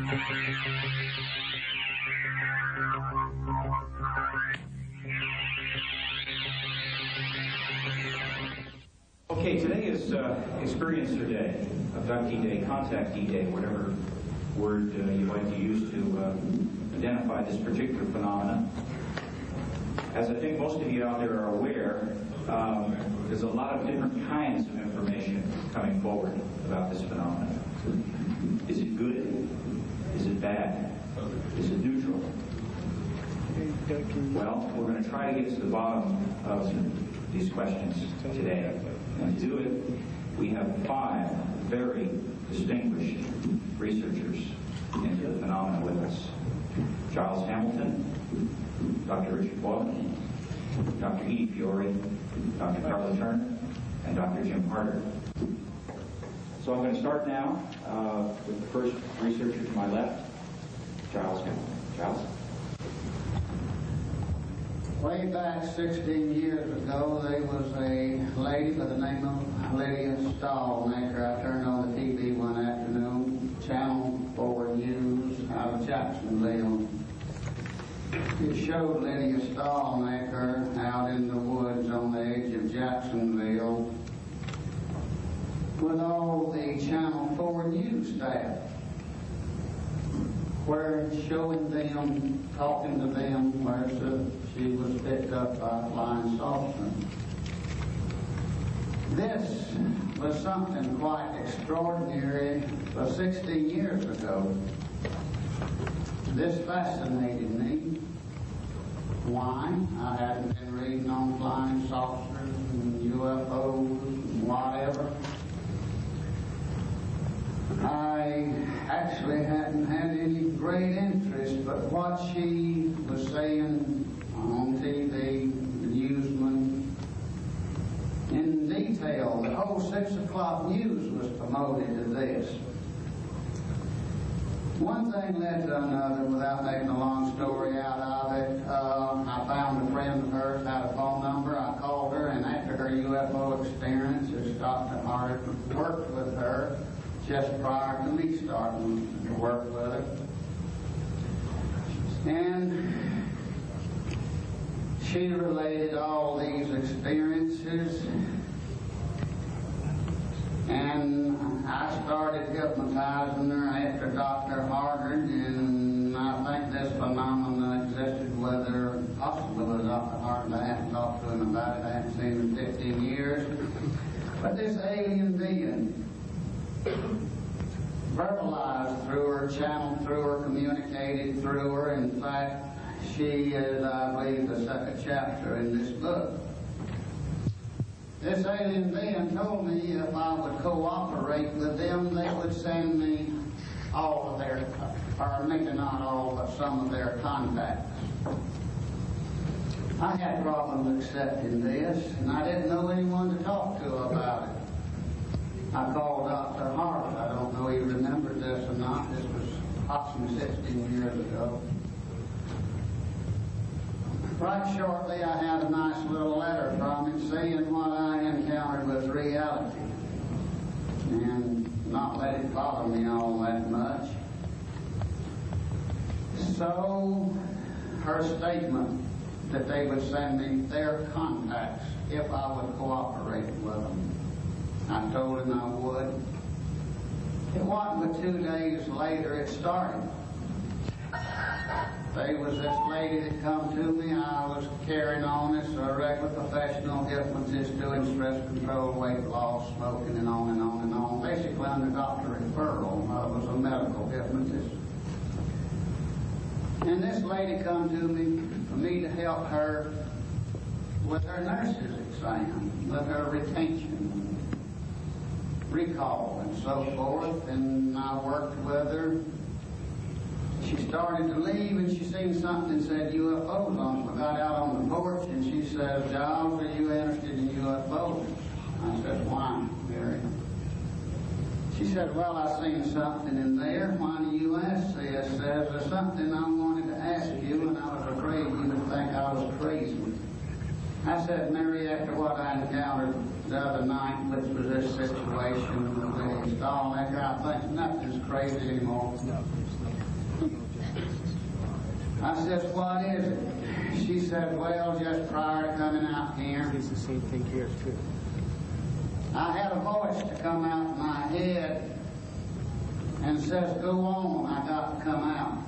Okay, today is Experiencer Day, Abductee Day, Contactee Day, whatever word you like to use to identify this particular phenomenon. As I think most of you out there are aware, there's a lot of different kinds of information coming forward about this phenomenon. Is it good? Is it bad? Is it neutral? Well, we're going to try to get to the bottom of these questions today. And to do it, we have 5 very distinguished researchers into the phenomenon with us. Giles Hamilton, Dr. Richard Boylan, Dr. Edie Fiore, Dr. Karla Turner, and Dr. Jim Harder. So I'm going to start now with the first researcher to my left, Giles Hamilton. Giles? Way back 16 years ago, there was a lady by the name of Lydia Stallmaker. I turned on the TV one afternoon, Channel 4 News out of Jacksonville. It showed Lydia Stallmaker out in the woods on the edge of Jacksonville with all the Channel 4 News staff, where showing them, talking to them, where she was picked up by a flying saucer. This was something quite extraordinary for 16 years ago. This fascinated me. Why? I hadn't been reading on flying saucers and UFOs and whatever. I actually hadn't had any great interest, but what she was saying on TV, the newsman, in detail, the whole 6 o'clock news was promoted to this. One thing led to another without making a long story out of it. I found a friend of hers, had a phone number. I called her, and after her UFO experiences, Dr. Harder worked with her just prior to me starting to work with her. And she related all these experiences, and I started hypnotizing her after Dr. Harder, and I think this phenomenon existed with her, possibly with Dr. Harder. I haven't talked to him about it. I haven't seen him in 15 years. But this alien being verbalized through her, channeled through her, communicated through her. In fact, she is, I believe, the 2nd chapter in this book. This alien being told me if I would cooperate with them, they would send me all of their, or maybe not all, but some of their contacts. I had problems accepting this, and I didn't know anyone to talk to about it. I called Dr. Harder. I don't know if he remembers this or not. This was approximately 16 years ago. Right shortly, I had a nice little letter from him saying what I encountered was reality, and not let it bother me all that much. So, her statement that they would send me their contacts if I would cooperate with them. I told him I would. It wasn't but 2 days later it started. There was this lady that come to me. I was carrying on as a regular professional hypnotist, doing stress control, weight loss, smoking, and on and on and on. Basically under doctor referral. I was a medical hypnotist. And this lady come to me for me to help her with her nurse's exam, with her retention, recall, and so forth. And I worked with her. She started to leave, and she seen something that said UFOs on it. We got out on the porch, and she says, "Giles, are you interested in UFOs?" I said, "Why, Mary?" She said, "Well, I seen something in there. Why do you ask this?" Says, "There's something I wanted to ask you, and I was afraid you would think I was crazy." I said, Mary, after what I encountered the other night, which was this situation with the install, I think nothing's crazy anymore. I said, what is it? She said, well, just prior to coming out here, It's the same thing here, too. I had a voice to come out of my head and says, go on, I got to come out.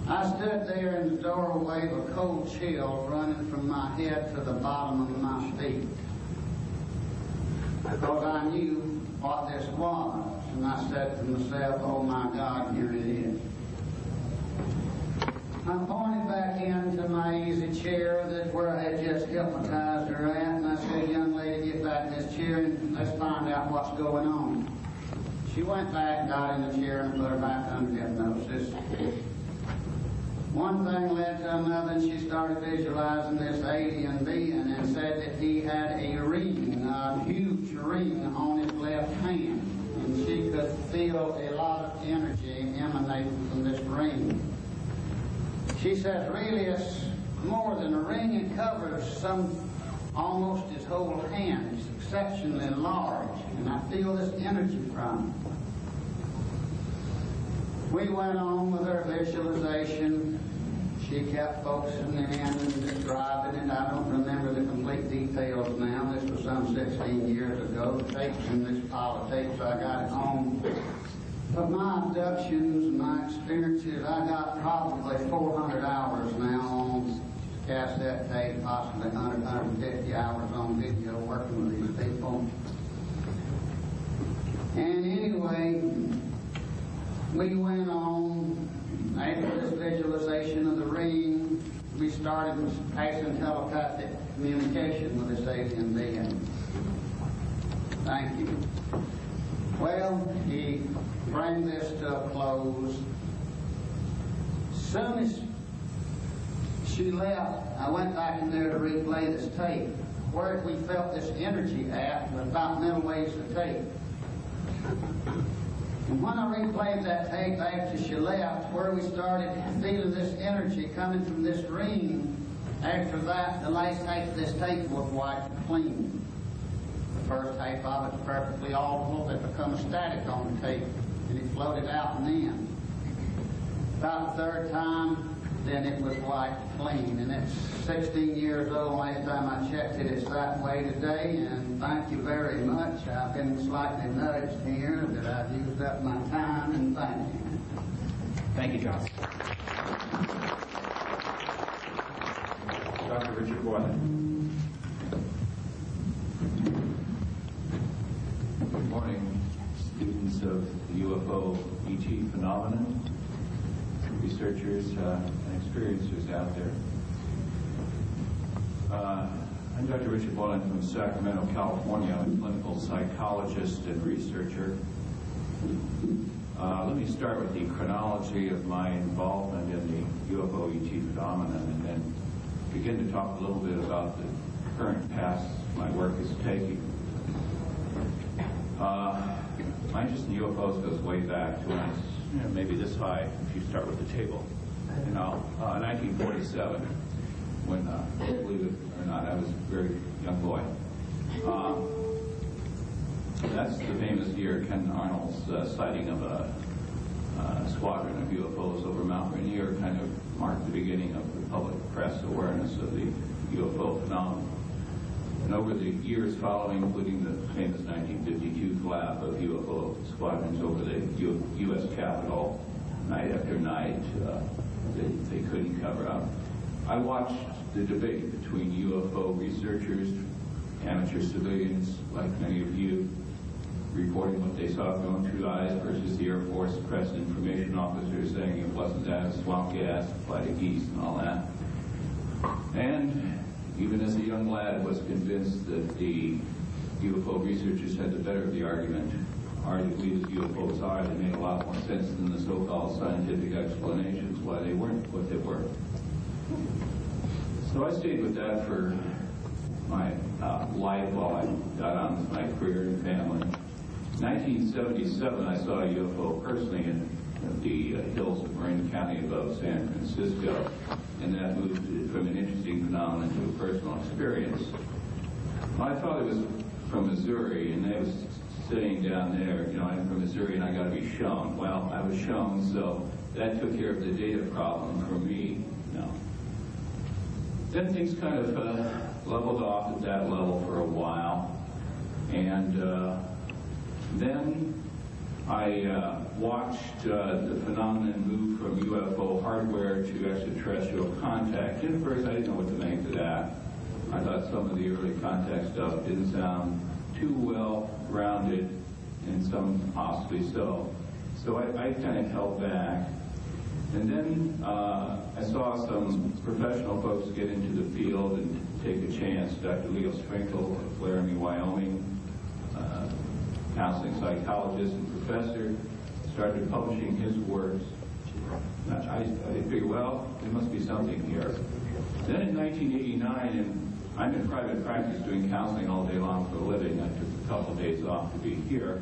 I stood there in the doorway with a cold chill running from my head to the bottom of my feet. Because I knew what this was. And I said to myself, oh my God, here it is. I pointed back into my easy chair that's where I had just hypnotized her at, and I said, young lady, get back in this chair and let's find out what's going on. She went back, got in the chair, and put her back under hypnosis. One thing led to another, and she started visualizing this alien being and said that he had a ring, a huge ring on his left hand, and she could feel a lot of energy emanating from this ring. She says, really, it's more than a ring. It covers almost his whole hand. It's exceptionally large, and I feel this energy from it. We went on with her visualization. She kept focusing in and describing it. I don't remember the complete details now. This was some 16 years ago. The tapes in this pile of tapes, I got it home. But my abductions, my experiences, I got probably 400 hours now on cassette tape, possibly 100, 150 hours on video working with these people. And anyway, we went on. After this visualization of the ring, we started passing telepathic communication with this alien being. Thank you. Well, he bring this to a close. As soon as she left, I went back in there to replay this tape. Where we felt this energy at was about middle ways of the tape. And when I replayed that tape after she left, where we started feeling this energy coming from this ring, after that, the last tape of this tape was wiped clean. The first tape of it was perfectly audible. It became static on the tape, and it floated out and in. About the third time, then it was wiped clean. And it's 16 years old. Last time I checked it, it's that way today. And thank you very much. I've been slightly nudged here that I've used up my time, and thank you. Thank you, John. Dr. Richard Boylan. Good morning, students of the UFO ET phenomenon, researchers and experiencers out there. I'm Dr. Richard Boylan from Sacramento, California. I'm a clinical psychologist and researcher. Let me start with the chronology of my involvement in the UFO ET phenomenon and then begin to talk a little bit about the current path my work is taking. My interest in UFOs goes way back to when I was maybe this high, if you start with the table. 1947, when, believe it or not, I was a very young boy. That's the famous year, Ken Arnold's sighting of a squadron of UFOs over Mount Rainier kind of marked the beginning of the public press awareness of the UFO phenomenon. And over the years following, including the famous 1952 flap of UFO squadrons over the U.S. Capitol, night after night, they couldn't cover up. I watched the debate between UFO researchers, amateur civilians, like many of you, reporting what they saw with their own two eyes versus the Air Force press information officers saying it wasn't that, swamp gas, flight of geese, and all that. And even as a young lad, was convinced that the UFO researchers had the better of the argument. Arguably, as UFOs are, they made a lot more sense than the so-called scientific explanations why they weren't what they were. So I stayed with that for my life while I got on with my career and family. In 1977, I saw a UFO personally in the hills of Marin County above San Francisco, and that moved from an interesting phenomenon to a personal experience. My father was from Missouri, and they was saying down there, you know, I'm from Missouri and I got to be shown. Well, I was shown, so that took care of the data problem for me. You know. Then things kind of leveled off at that level for a while, and then I watched the phenomenon move from UFO hardware to extraterrestrial contact. And at first I didn't know what to make of that. I thought some of the early contact stuff didn't sound too well grounded, and some possibly so. So I kind of held back. And then I saw some professional folks get into the field and take a chance. Dr. Leo Sprinkle of Laramie, Wyoming, counseling psychologist and professor, started publishing his works. I figured, well, there must be something here. Then in 1989, and I'm in private practice doing counseling all day long for a living. I took a couple of days off to be here.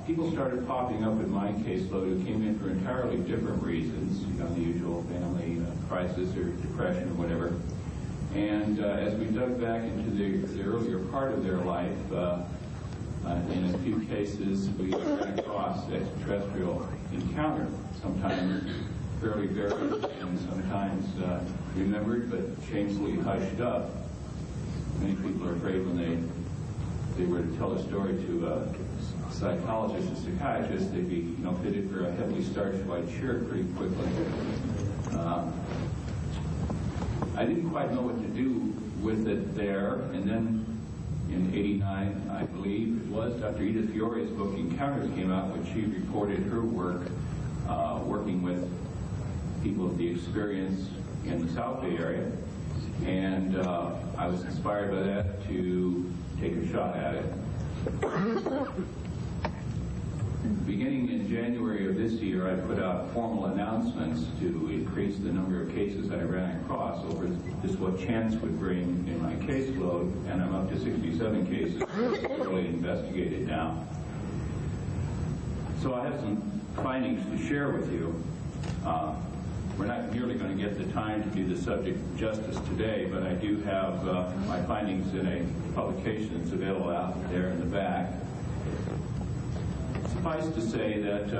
People started popping up in my caseload who came in for entirely different reasons, you know, the usual family crisis or depression or whatever. And as we dug back into the earlier part of their life, in a few cases we ran across extraterrestrial encounter, sometimes fairly buried and sometimes remembered but shamefully hushed up. Many people are afraid when they were to tell a story to a psychologist or psychiatrist, they'd be, you know, fitted for a heavily starched white shirt pretty quickly. I didn't quite know what to do with it there, and then in '89, I believe it was, Dr. Edith Fiore's book Encounters came out, when she reported her work working with people of the experience in the South Bay area, and I was inspired by that to take a shot at it. Beginning in January of this year, I put out formal announcements to increase the number of cases I ran across over just what chance would bring in my caseload, and I'm up to 67 cases really investigated now. So I have some findings to share with you. We're not nearly going to get the time to do the subject justice today, but I do have my findings in a publication that's available out there in the back. Suffice to say that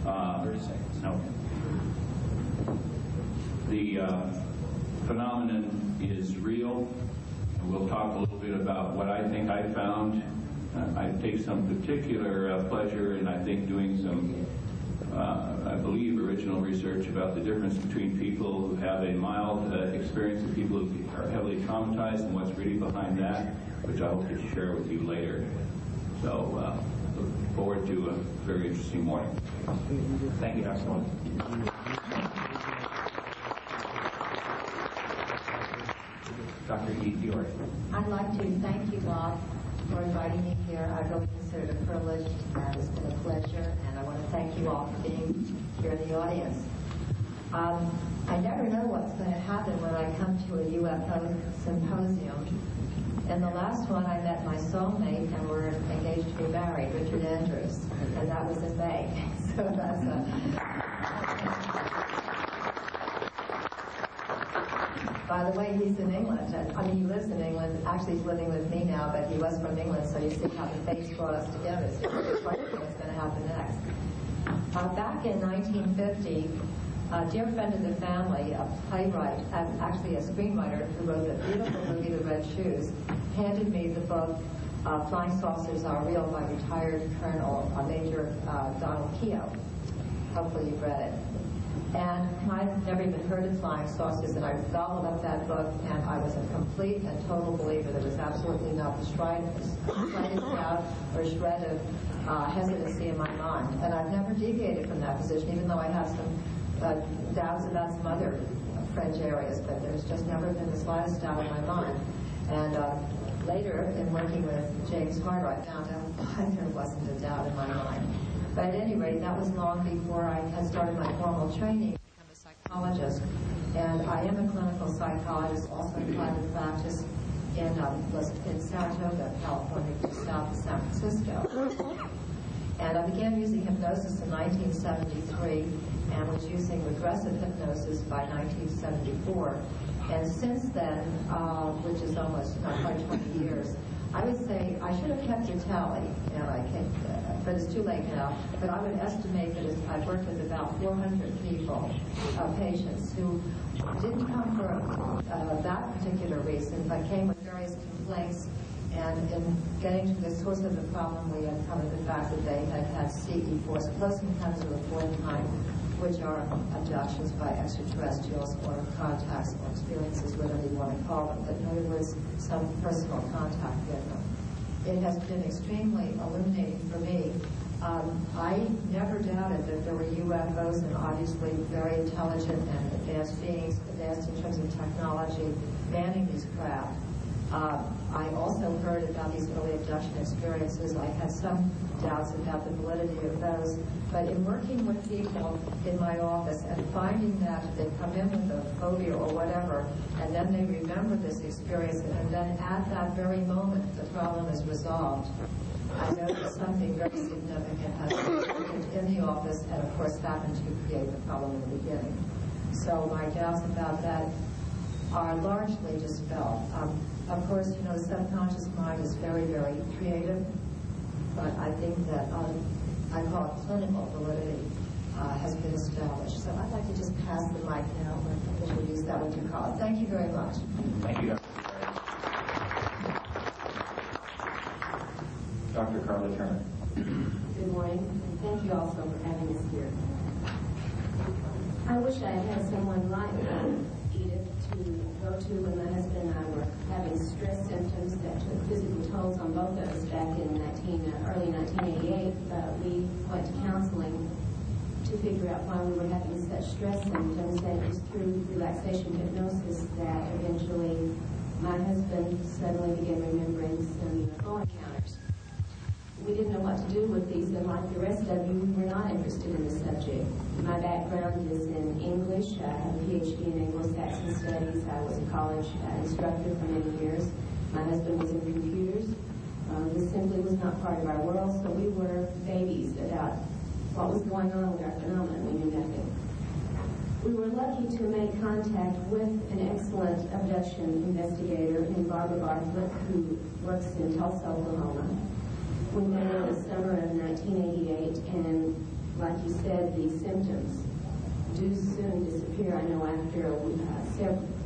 30 seconds. No. The phenomenon is real. We'll talk a little bit about what I think I found. I take some particular pleasure in, I think, doing some, I believe, original research about the difference between people who have a mild experience and people who are heavily traumatized and what's really behind that, which I hope to share with you later. So, look forward to a very interesting morning. Thank you, Dr. Moore. Dr. E. Fiore. I'd like to thank you, Bob, for inviting me here. I really consider it a privilege, and it's been a pleasure, and I want to thank you all for being here in the audience. I never know what's going to happen when I come to a UFO symposium. In the last one, I met my soulmate, and we're engaged to be married, Richard Andrews, and that was in May. So that's By the way, he's in England. I mean, he lives in England. Actually, he's living with me now, but he was from England, so you see how the fates brought us together. So it's quite clear what's going to happen next. Back in 1950, a dear friend of the family, a playwright, actually a screenwriter who wrote the beautiful movie The Red Shoes, handed me the book Flying Saucers Are Real by retired Colonel Major Donald Keogh. Hopefully you've read it. And I've never even heard of flying saucers, and I gobbled up that book, and I was a complete and total believer. There was absolutely not the slightest doubt or shred of hesitancy in my mind. And I've never deviated from that position, even though I have some doubts about some other fringe areas, but there's just never been the slightest doubt in my mind. And later, in working with James Harder, I found out why there wasn't a doubt in my mind. But at any rate, that was long before I had started my formal training to become a psychologist. And I am a clinical psychologist, also in private practice in Saratoga, California, just south of San Francisco. And I began using hypnosis in 1973 and was using regressive hypnosis by 1974. And since then, which is almost not quite 20 years, I would say I should have kept a tally, and I can't, but it's too late now. But I would estimate that I've worked with about 400 people, patients who didn't come for that particular reason, but came with various complaints. And in getting to the source of the problem, we uncovered the fact that they had had CE4s, close encounters of the fourth kind, which are abductions by extraterrestrials or contacts or experiences, whatever you want to call them, but in other words, some personal contact with them. It has been extremely illuminating for me. I never doubted that there were UFOs and obviously very intelligent and advanced beings, advanced in terms of technology, manning these craft. I also heard about these early abduction experiences. I had some doubts about the validity of those. But in working with people in my office and finding that they come in with a phobia or whatever, and then they remember this experience, and then at that very moment the problem is resolved, I know that something very significant has happened in the office and, of course, happened to create the problem in the beginning. So my doubts about that are largely dispelled. Of course, you know, the subconscious mind is very, very creative, but I think that I call it clinical validity has been established. So I'd like to just pass the mic now and introduce that what you call it. Thank you very much. Thank you, Dr. Karla Turner. Good morning, and thank you also for having us here. I wish I had someone like Edith to go to when my husband and I were having stress symptoms that took physical tolls on both of us back in early 1988. We went to counseling to figure out why we were having such stress symptoms, and it was through relaxation hypnosis that eventually my husband suddenly began remembering some UFO encounters. We didn't know what to do with these, and like the rest of you, we were not interested in the subject. My background is in English. I have a PhD in Anglo-Saxon studies. I was a college instructor for many years. My husband was in computers. This simply was not part of our world, so we were babies about what was going on with our phenomenon. We knew nothing. We were lucky to make contact with an excellent abduction investigator in Barbara Bartlett, who works in Tulsa, Oklahoma. We met in the summer of 1988, and like you said, the symptoms do soon disappear. I know after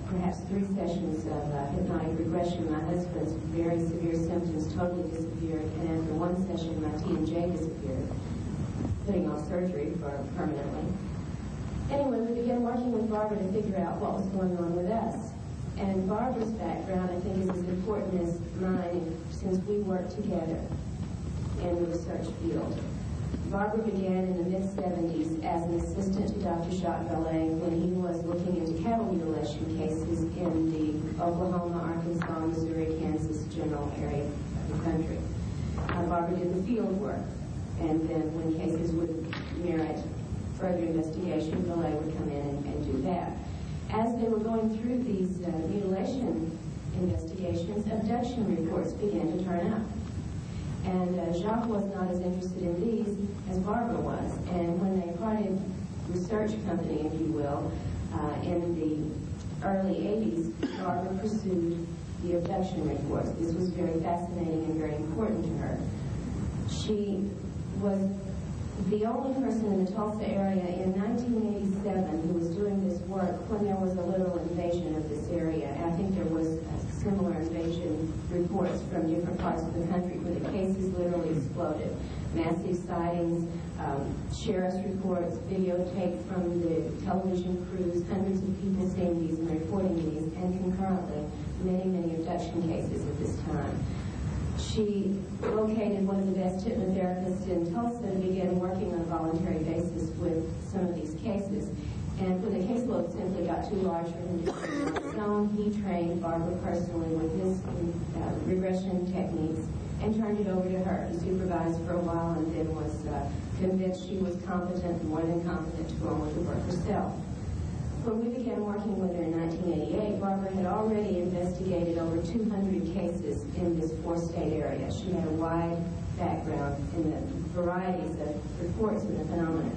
perhaps 3 sessions of hypnotic regression, my husband's very severe symptoms totally disappeared, and after 1 session, my TMJ disappeared, putting off surgery permanently. Anyway, we began working with Barbara to figure out what was going on with us. And Barbara's background, I think, is as important as mine since we worked together in the research field. Barbara began in the mid-70s as an assistant to Dr. Jacques Vallée when he was looking into cattle mutilation cases in the Oklahoma, Arkansas, Missouri, Kansas general area of the country. Barbara did the field work, and then when cases would merit further investigation, Vallée would come in and do that. As they were going through these mutilation investigations, abduction reports began to turn up. And Jacques was not as interested in these as Barbara was. And when they parted research company, if you will, in the early 80s, Barbara pursued the abduction reports. This was very fascinating and very important to her. She was the only person in the Tulsa area in 1987 who was doing this work when there was a literal invasion of this area. I think there was similar invasion reports from different parts of the country where the cases literally exploded. Massive sightings, sheriff's reports, videotape from the television crews, hundreds of people seeing these and reporting these, and concurrently many, many abduction cases at this time. She located one of the best hypnotherapists in Tulsa and began working on a voluntary basis with some of these cases. And when the caseload simply got too large for him to do on his own, he trained Barbara personally with his regression techniques and turned it over to her. He supervised for a while and then was convinced she was competent, more than competent, to go on with the work herself. When we began working with her in 1988, Barbara had already investigated over 200 cases in this 4-state area. She had a wide background in the varieties of reports and the phenomena.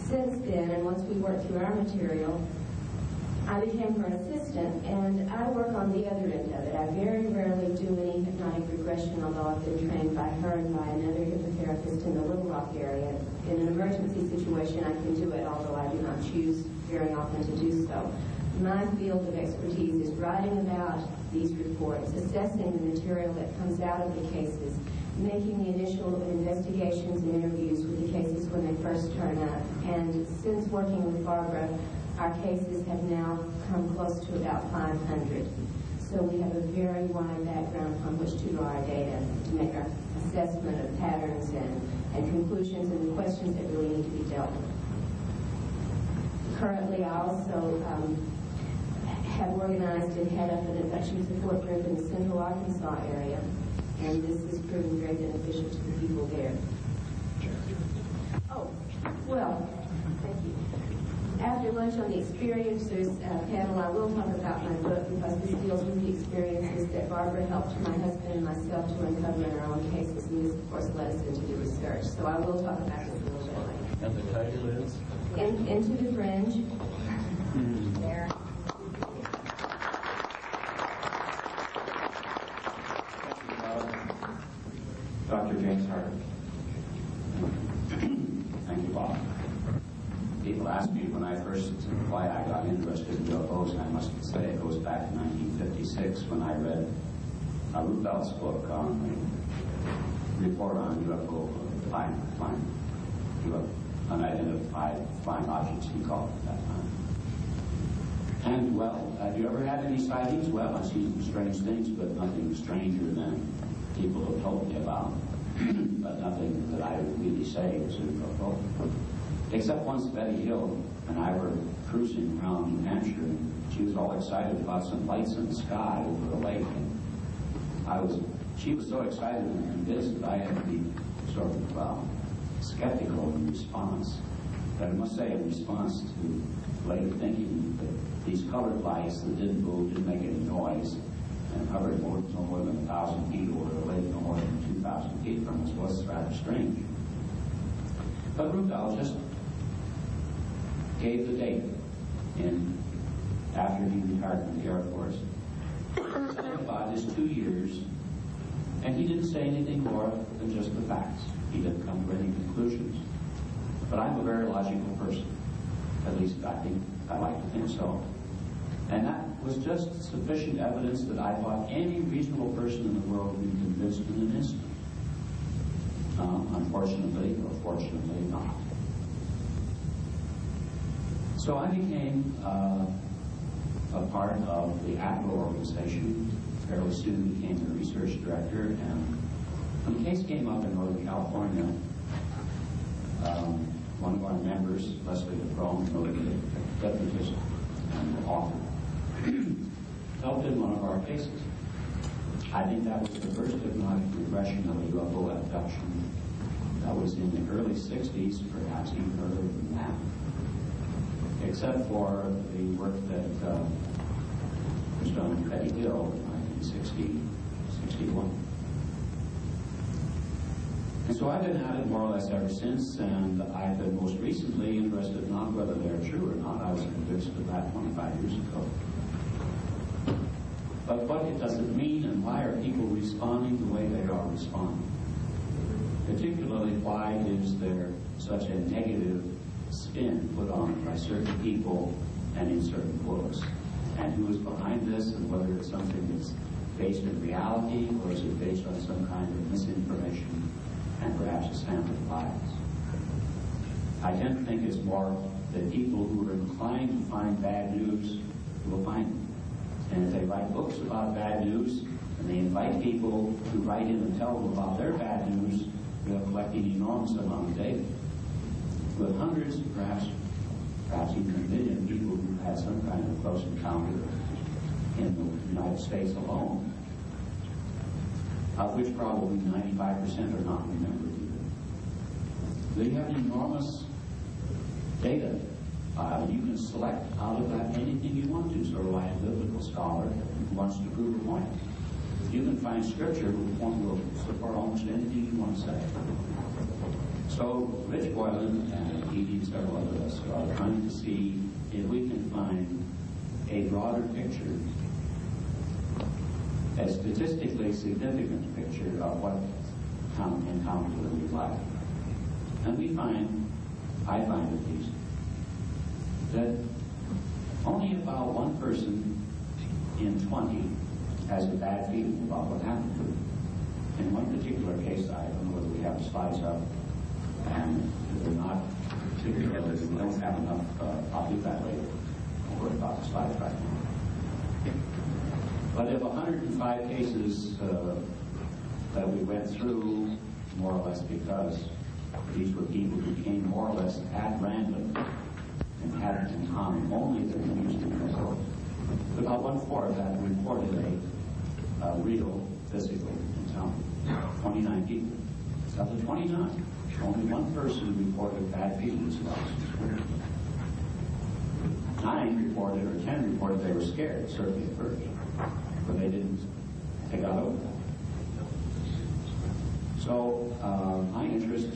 Since then, and once we worked through our material, I became her assistant, and I work on the other end of it. I very rarely do any hypnotic regression, although I've been trained by her and by another hypnotherapist in the Little Rock area. In an emergency situation, I can do it, although I do not choose very often to do so. My field of expertise is writing about these reports, assessing the material that comes out of the cases, making the initial investigations and interviews with the cases when they first turn up. And since working with Barbara, our cases have now come close to about 500. So we have a very wide background from which to draw our data to make our assessment of patterns and conclusions and the questions that really need to be dealt with. Currently, I also have organized and head up an abduction support group in the Central Arkansas area, and this has proven very beneficial to the people there. Oh, well, thank you. After lunch on the Experiencers panel, I will talk about my book because this deals with the experiences that Barbara helped my husband and myself to uncover in our own cases, and this, of course, led us into the research. So I will talk about this a little bit later. And the title is? Into the Fringe. There. Dr. James Hart. Thank you, Bob. People ask me why I got interested in UFOs, and I must say it goes back to 1956 when I read Rubel's book on the report on UFO unidentified flying objects, he called it at that time. And, well, have you ever had any sightings? Well, I've seen some strange things, but nothing stranger than people have told me about. But nothing that I would really say is a UFO. Except once Betty Hill and I were cruising around New Hampshire, and she was all excited about some lights in the sky over a lake. And she was so excited and convinced that I had to be sort of skeptical in response. But I must say, in response to later thinking that these colored lights that didn't move, didn't make any noise, and hovered no more than 1,000 feet over the lake, no more than 2,000 feet from us, was rather strange. But Rubel just gave the date after he retired from the Air Force. Something about his 2 years, and he didn't say anything more than just the facts. He didn't come to any conclusions. But I'm a very logical person. At least I like to think so. And that was just sufficient evidence that I thought any reasonable person in the world would be convinced in an instant. Unfortunately, or fortunately not. So I became a part of the ATLO organization. Fairly soon became the research director, and when the case came up in Northern California, one of our members, Leslie DeProne, noted hypnotist and author, helped in one of our cases. I think that was the first hypnotic regression of a UFO abduction. That was in the early 60s, perhaps even earlier than that, except for the work that was done in Betty Hill in 1961. And so I've been at it more or less ever since, and I've been most recently interested not whether they're true or not. I was convinced of that 25 years ago. But what it does it mean, and why are people responding the way they are responding? Particularly, why is there such a negative spin put on it by certain people and in certain books? And who is behind this, and whether it's something that's based in reality, or is it based on some kind of misinformation and perhaps a sample of bias? I tend to think it's more that people who are inclined to find bad news will find it. And if they write books about bad news, and they invite people to write in and tell them about their bad news, they'll collect an enormous amount of data. With hundreds, perhaps even 1 million people who've had some kind of close encounter in the United States alone, of which probably 95% are not remembered either. They have enormous data. You can select out of that anything you want to, sort of like a biblical scholar who wants to prove a point. You can find scripture will support almost anything you want to say. So Rich Boylan and Edie and several of us are trying to see if we can find a broader picture, a statistically significant picture of what encounters in life. And we find, I find at least, that only about one person in 20 has a bad feeling about what happened to them. In one particular case, I don't know whether we have the slides up, and they're not particularly, we don't have enough, I'll do that later. Don't worry about the slides right now. But of 105 cases that we went through, more or less because these were people who came more or less at random and had in common only their views and results. About 1/4 of that reported a real physical encounter. 29 people. Out of 29, only one person reported bad feelings about it. 9 reported, or 10 reported they were scared, certainly at first, but they got over that. So my interest,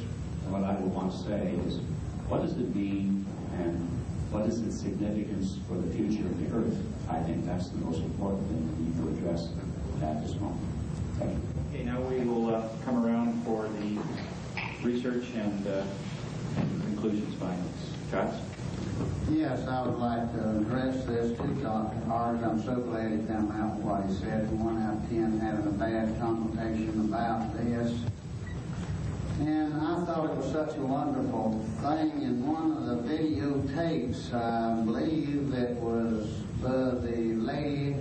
what I would want to say is, what does it mean and what is its significance for the future of the Earth? I think that's the most important thing we need to address at this moment. Thank you. Okay, now we will come around for the research and conclusions by Scott. Yes, I would like to address this to Dr. Hart. I'm so glad he came out with what he said. 1 out of 10 having a bad connotation about this. And I thought it was such a wonderful thing. In one of the videotapes, I believe it was the lady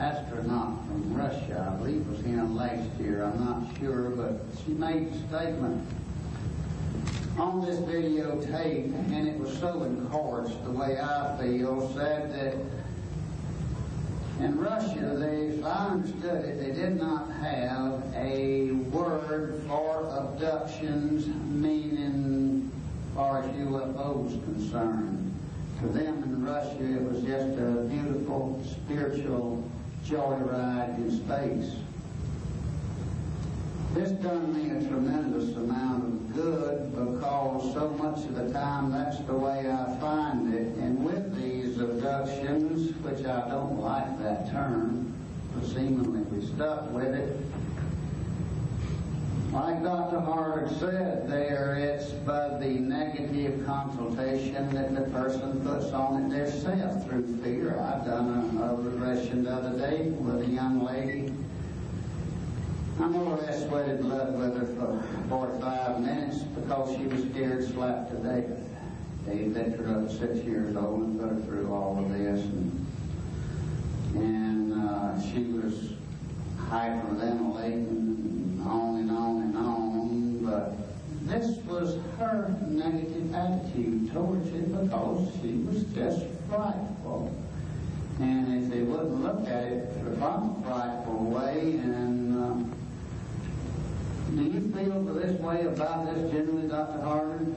astronaut from Russia. I believe it was him last year. I'm not sure, but she made a statement on this videotape, and it was so encouraged, the way I feel, said that in Russia, if I understood it, they did not have a word for abductions, meaning as far as UFOs concerned. For them in Russia, it was just a beautiful, spiritual joyride in space. This done me a tremendous amount of good because so much of the time that's the way I find it. And with these abductions, which I don't like that term, but seemingly we stuck with it, like Dr. Hart said there, it's by the negative consultation that the person puts on it themselves through fear. I've done a regression the other day with a young lady. I more or less sweated blood with her for 45 minutes because she was scared slapped to death. They picked her up at 6 years old and put her through all of this, and she was hyperventilating and on and on and on, but this was her negative attitude towards it because she was just frightful. And if they wouldn't look at it from a frightful way, and do you feel this way about this generally, Dr. Harvard?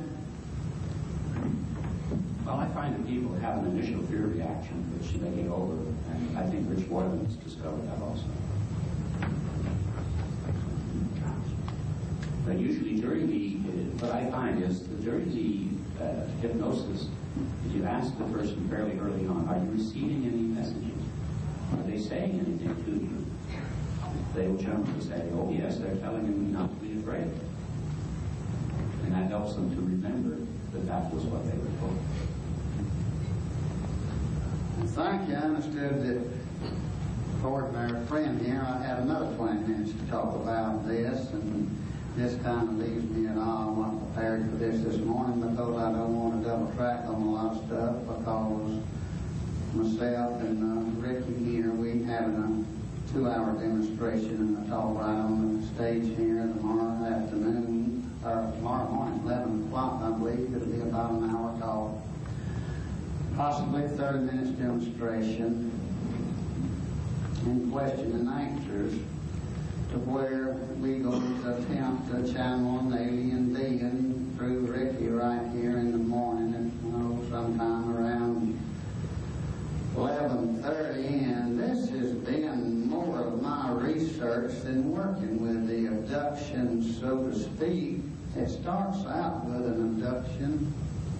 Well, I find that people have an initial fear reaction, which they get over, and I think Rich Boylan has discovered that also. But usually during what I find is that during the hypnosis, if you ask the person fairly early on, are you receiving any messages? Are they saying anything to you? They will generally say, oh yes, they're telling me not to be afraid. And that helps them to remember that that was what they were told. Thank you. I understood that according to our friend here, I had another 20 minutes to talk about this, and this kind of leaves me at all. I'm not prepared for this morning because I don't want to double track on a lot of stuff, because myself and Ricky here, we having a 2-hour demonstration in the talk right on the stage here tomorrow afternoon, or tomorrow morning, 11 o'clock, I believe. It'll be about an hour talk, possibly 30 minutes demonstration, and question and answers, to where we go to attempt to channel an alien being through Ricky right here in the morning at sometime around 11:30, and this has been more of my research researched and working with the abduction, so to speak. It starts out with an abduction,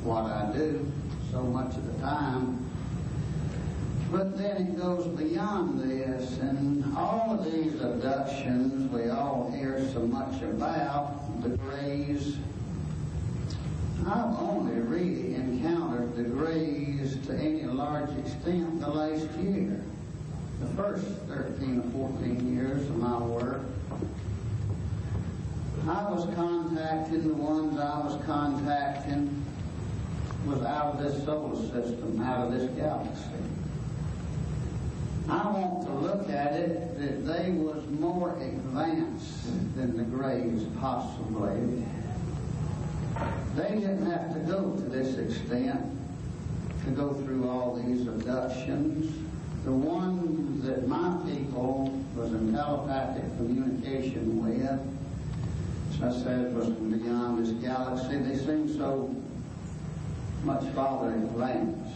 what I do so much of the time. But then it goes beyond this, and all of these abductions we all hear so much about, the Greys. I've only really encountered the Greys to any large extent the last year. The first 13 or 14 years of my work, I was contacting, the ones I was contacting was out of this solar system, out of this galaxy. I want to look at it that they was more advanced than the Greys, possibly. They didn't have to go to this extent to go through all these abductions. The one that my people was in telepathic communication with, as I said, was from beyond this galaxy. They seemed so much farther advanced.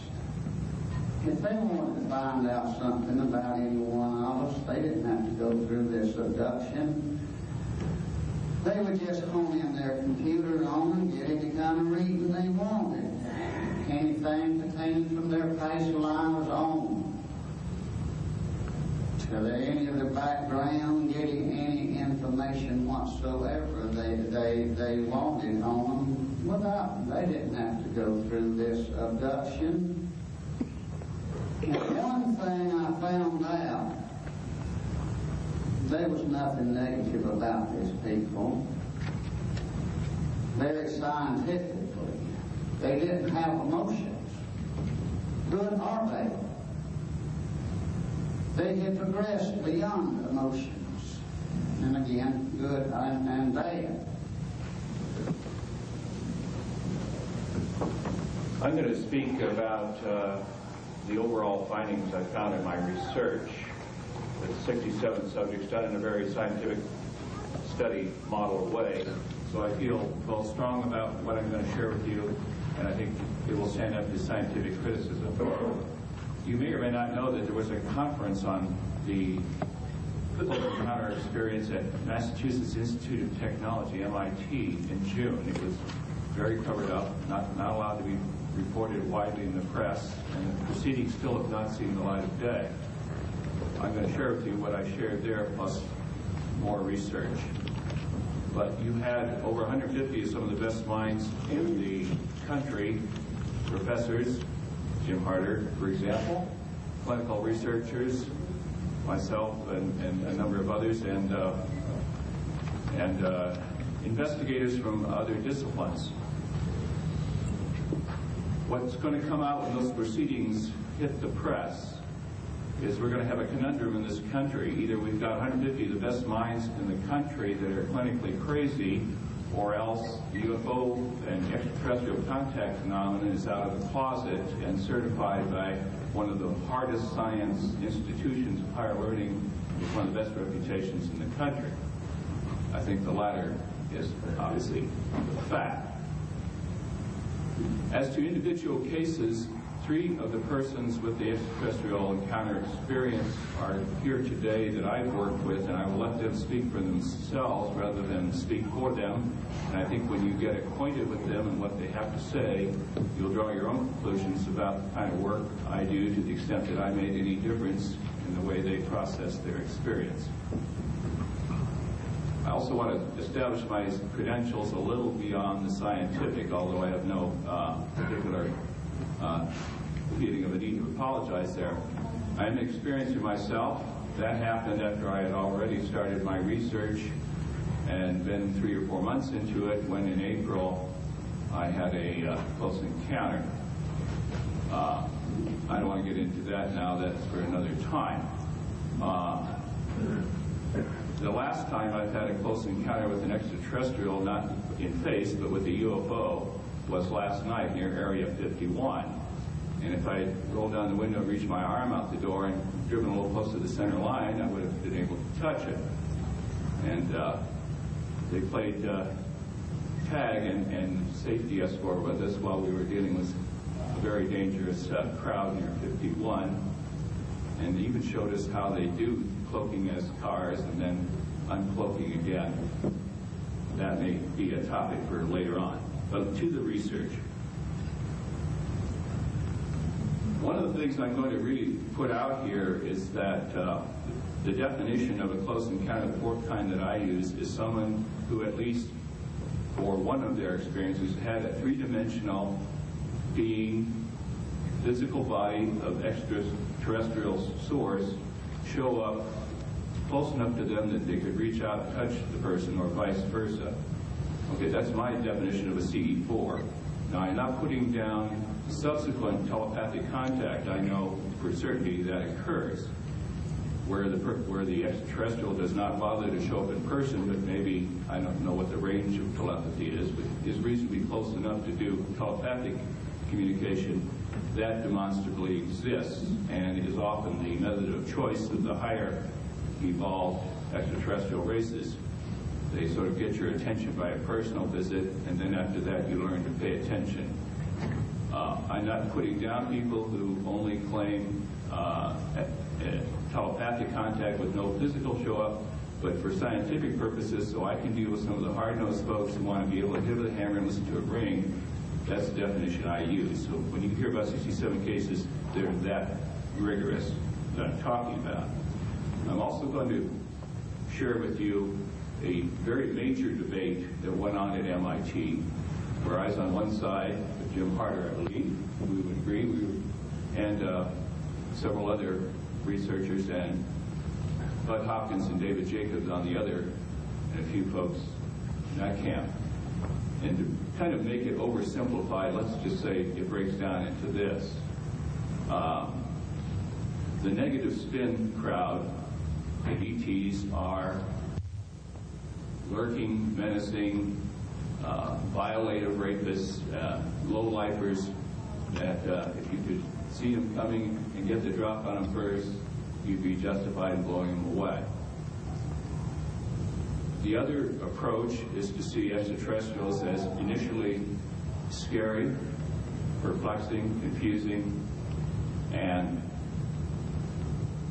If they wanted to find out something about any one of us, they didn't have to go through this abduction. They would just hone in their computer on and get any kind of reading they wanted. Anything pertaining from their past lives on. To any of their background, getting any information whatsoever they wanted on them without. They didn't have to go through this abduction. And one thing I found out, there was nothing negative about these people. Very scientifically. They didn't have emotions, good or bad. They had progressed beyond emotions. And again, good and bad. I'm going to speak about the overall findings I found in my research with 67 subjects done in a very scientific study model way. So I feel both strong about what I'm going to share with you, and I think it will stand up to scientific criticism. You may or may not know that there was a conference on the close encounter experience at Massachusetts Institute of Technology, MIT, in June. It was very covered up, not allowed to be reported widely in the press, and the proceedings still have not seen the light of day. I'm going to share with you what I shared there, plus more research. But you had over 150 of some of the best minds in the country, professors, Jim Harder, for example, clinical researchers, myself, and a number of others, and investigators from other disciplines. What's going to come out when those proceedings hit the press is we're going to have a conundrum in this country. Either we've got 150 of the best minds in the country that are clinically crazy, or else UFO and extraterrestrial contact phenomenon is out of the closet and certified by one of the hardest science institutions of higher learning with one of the best reputations in the country. I think the latter is obviously the fact. As to individual cases, 3 of the persons with the extraterrestrial encounter experience are here today that I've worked with, and I will let them speak for themselves rather than speak for them. And I think when you get acquainted with them and what they have to say, you'll draw your own conclusions about the kind of work I do, to the extent that I made any difference in the way they process their experience. I also want to establish my credentials a little beyond the scientific, although I have no particular feeling of a need to apologize there. I'm an experiencer myself. That happened after I had already started my research and been 3 or 4 months into it, when in April I had a close encounter. I don't want to get into that now. That's for another time. The last time I've had a close encounter with an extraterrestrial, not in face, but with a UFO, was last night near Area 51. And if I rolled down the window and reached my arm out the door and driven a little close to the center line, I would have been able to touch it. And they played tag and safety escort with us while we were dealing with a very dangerous crowd near 51. and even showed us how they do cloaking as cars and then uncloaking again. That may be a topic for later on. But to the research. One of the things I'm going to really put out here is that the definition of a close encounter, the kind that I use, is someone who, at least for one of their experiences, had a three-dimensional being, physical body of extraterrestrial source show up close enough to them that they could reach out and touch the person, or vice versa. Okay, that's my definition of a CE4. Now, I'm not putting down subsequent telepathic contact. I know for certainty that occurs, where the extraterrestrial does not bother to show up in person, but maybe, I don't know what the range of telepathy is, but is reasonably close enough to do telepathic communication. That demonstrably exists and is often the method of choice of the higher evolved extraterrestrial races. They sort of get your attention by a personal visit, and then after that you learn to pay attention. I'm not putting down people who only claim telepathic contact with no physical show-up, but for scientific purposes, so I can deal with some of the hard-nosed folks who want to be able to hit with a hammer and listen to a ring. That's the definition I use. So when you hear about 67 cases, they're that rigorous that I'm talking about. I'm also going to share with you a very major debate that went on at MIT, where I was on one side with Jim Harder, I believe. We would agree, and several other researchers, and Bud Hopkins and David Jacobs on the other, and a few folks in that camp. And to kind of make it oversimplified, let's just say it breaks down into this. The negative spin crowd, the ETs, are lurking, menacing, violative rapists, low-lifers, that if you could see them coming and get the drop on them first, you'd be justified in blowing them away. The other approach is to see extraterrestrials as initially scary, perplexing, confusing, and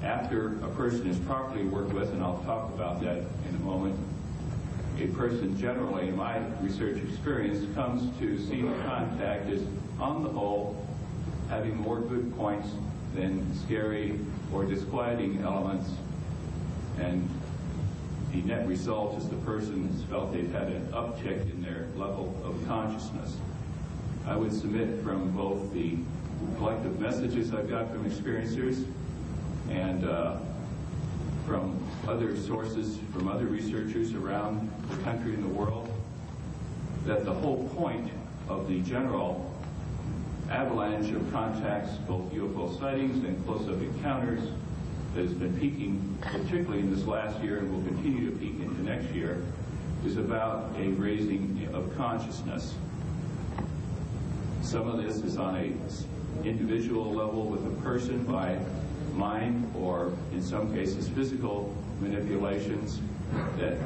after a person is properly worked with, and I'll talk about that in a moment, a person generally, in my research experience, comes to see the contact as, on the whole, having more good points than scary or disquieting elements, and the net result is the person has felt they've had an uptick in their level of consciousness. I would submit from both the collective messages I've got from experiencers and from other sources, from other researchers around the country and the world, that the whole point of the general avalanche of contacts, both UFO sightings and close-up encounters, that has been peaking, particularly in this last year and will continue to peak into next year, is about a raising of consciousness. Some of this is on an individual level with a person by mind, or in some cases physical manipulations that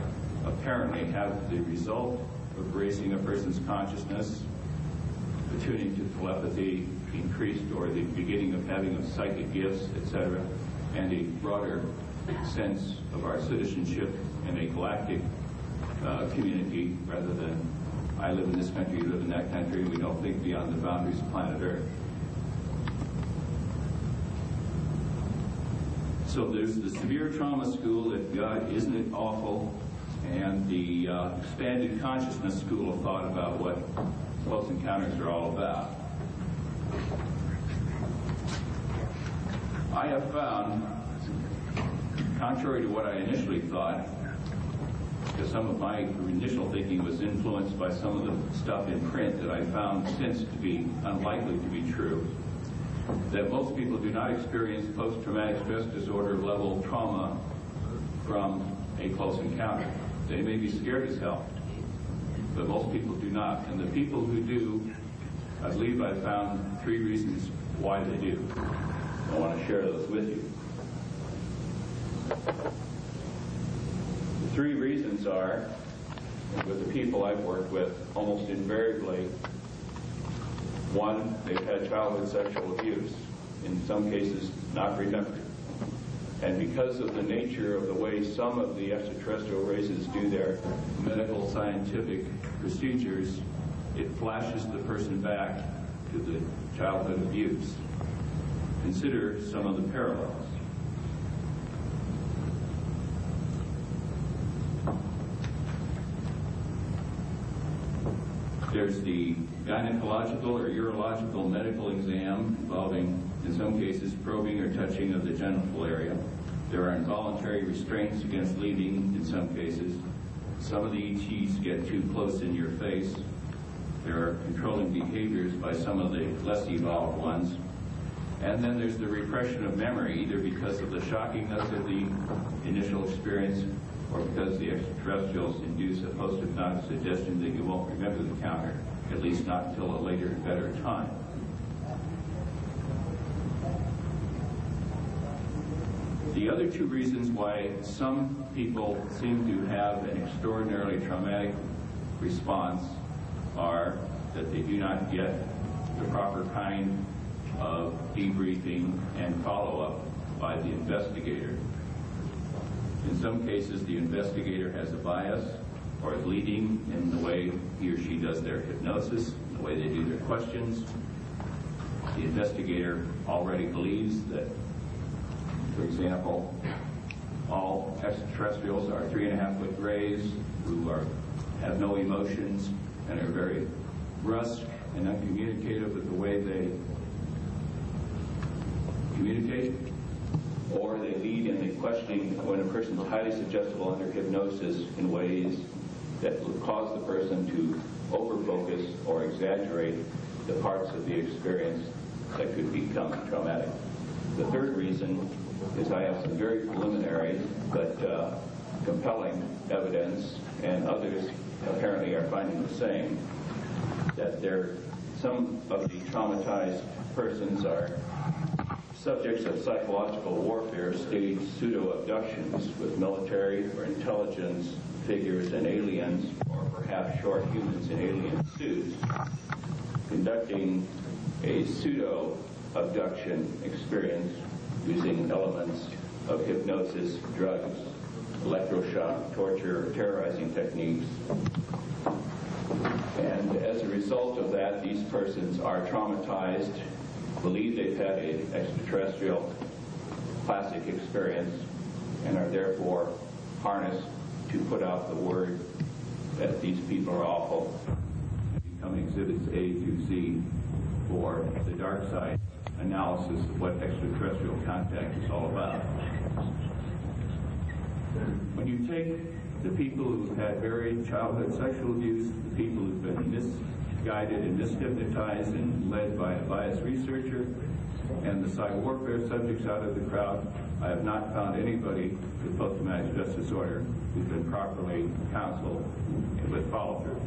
apparently have the result of raising a person's consciousness, attuning to telepathy, increased or the beginning of having of psychic gifts, etc., and a broader sense of our citizenship in a galactic community rather than I live in this country, you live in that country, we don't think beyond the boundaries of planet Earth. So there's the severe trauma school that God, isn't it awful, and the expanded consciousness school of thought about what close encounters are all about. I have found, contrary to what I initially thought, because some of my initial thinking was influenced by some of the stuff in print that I found since to be unlikely to be true, that most people do not experience post-traumatic stress disorder level trauma from a close encounter. They may be scared as hell, but most people do not. And the people who do, I believe I found 3 reasons why they do. I want to share those with you. The 3 reasons are, with the people I've worked with, almost invariably, 1, they've had childhood sexual abuse, in some cases not remembered. And because of the nature of the way some of the extraterrestrial races do their medical scientific procedures, it flashes the person back to the childhood abuse. Consider some of the parallels. There's the gynecological or urological medical exam involving, in some cases, probing or touching of the genital area. There are involuntary restraints against leaving in some cases. Some of the ETs get too close in your face. There are controlling behaviors by some of the less evolved ones. And then there's the repression of memory, either because of the shockingness of the initial experience or because the extraterrestrials induce a post-hypnotic suggestion that you won't remember the encounter, at least not until a later, better time. The other two reasons why some people seem to have an extraordinarily traumatic response are that they do not get the proper kind of debriefing and follow-up by the investigator. In some cases, the investigator has a bias or is leading in the way he or she does their hypnosis, the way they do their questions. The investigator already believes that, for example, all extraterrestrials are 3.5-foot grays who have no emotions and are very brusque and uncommunicative with the way they communicate. Or they lead in the questioning when a person is highly suggestible under hypnosis in ways that will cause the person to overfocus or exaggerate the parts of the experience that could become traumatic. The third reason is I have some very preliminary but compelling evidence, and others apparently are finding the same, that some of the traumatized persons are subjects of psychological warfare, staged pseudo-abductions with military or intelligence figures and aliens, or perhaps short humans in alien suits, conducting a pseudo-abduction experience using elements of hypnosis, drugs, electroshock, torture, terrorizing techniques. And as a result of that, these persons are traumatized, believe they've had an extraterrestrial classic experience, and are therefore harnessed to put out the word that these people are awful and become exhibits A through Z for the dark side analysis of what extraterrestrial contact is all about. When you take the people who've had varied childhood sexual abuse, the people who've been misguided and mishypnotized and led by a biased researcher, and the psych warfare subjects out of the crowd, I have not found anybody with post-traumatic stress disorder who's been properly counseled and with follow-through.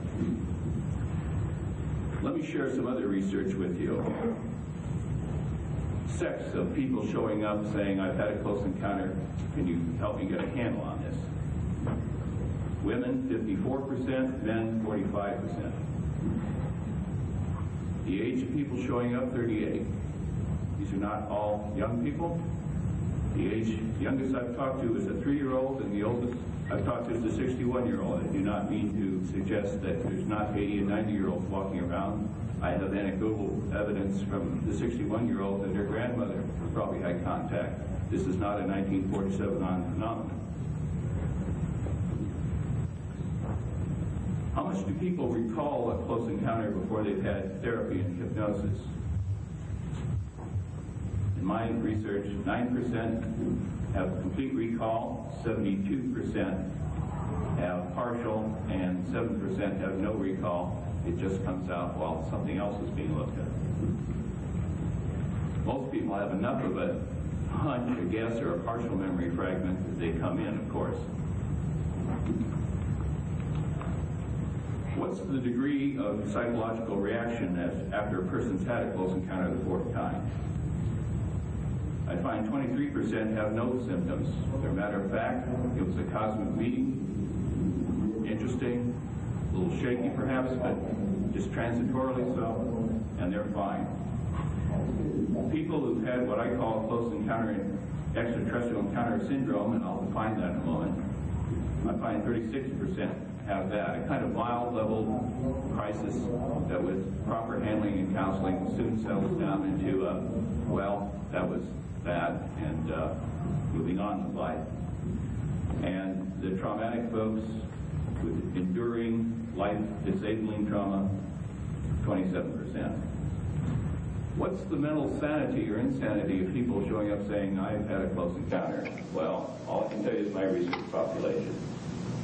Let me share some other research with you. Sex of people showing up saying, I've had a close encounter, can you help me get a handle on this? Women, 54%, men, 45%. The age of people showing up, 38. These are not all young people. The youngest I've talked to is a 3-year-old, and the oldest I've talked to is a 61-year-old. I do not mean to suggest that there's not 80 and 90-year-olds walking around. I have anecdotal evidence from the 61-year-old that their grandmother probably had contact. This is not a 1947 phenomenon. How much do people recall a close encounter before they've had therapy and hypnosis? In my research, 9% have complete recall, 72% have partial, and 7% have no recall. It just comes out while something else is being looked at. Most people have enough of a hunch, a guess, or a partial memory fragment as they come in, of course. What's the degree of psychological reaction after a person's had a close encounter the 4th time? I find 23% have no symptoms. As a matter of fact, it was a cosmic meeting, interesting, a little shaky perhaps, but just transitorily so, and they're fine. People who've had what I call a close encounter extraterrestrial encounter syndrome, and I'll define that in a moment, I find 36% have that. A kind of mild level crisis that with proper handling and counseling soon settles down into, well, that was bad, and moving on with life. And the traumatic folks with enduring life-disabling trauma, 27%. What's the mental sanity or insanity of people showing up saying, I've had a close encounter? Well, all I can tell you is my research population.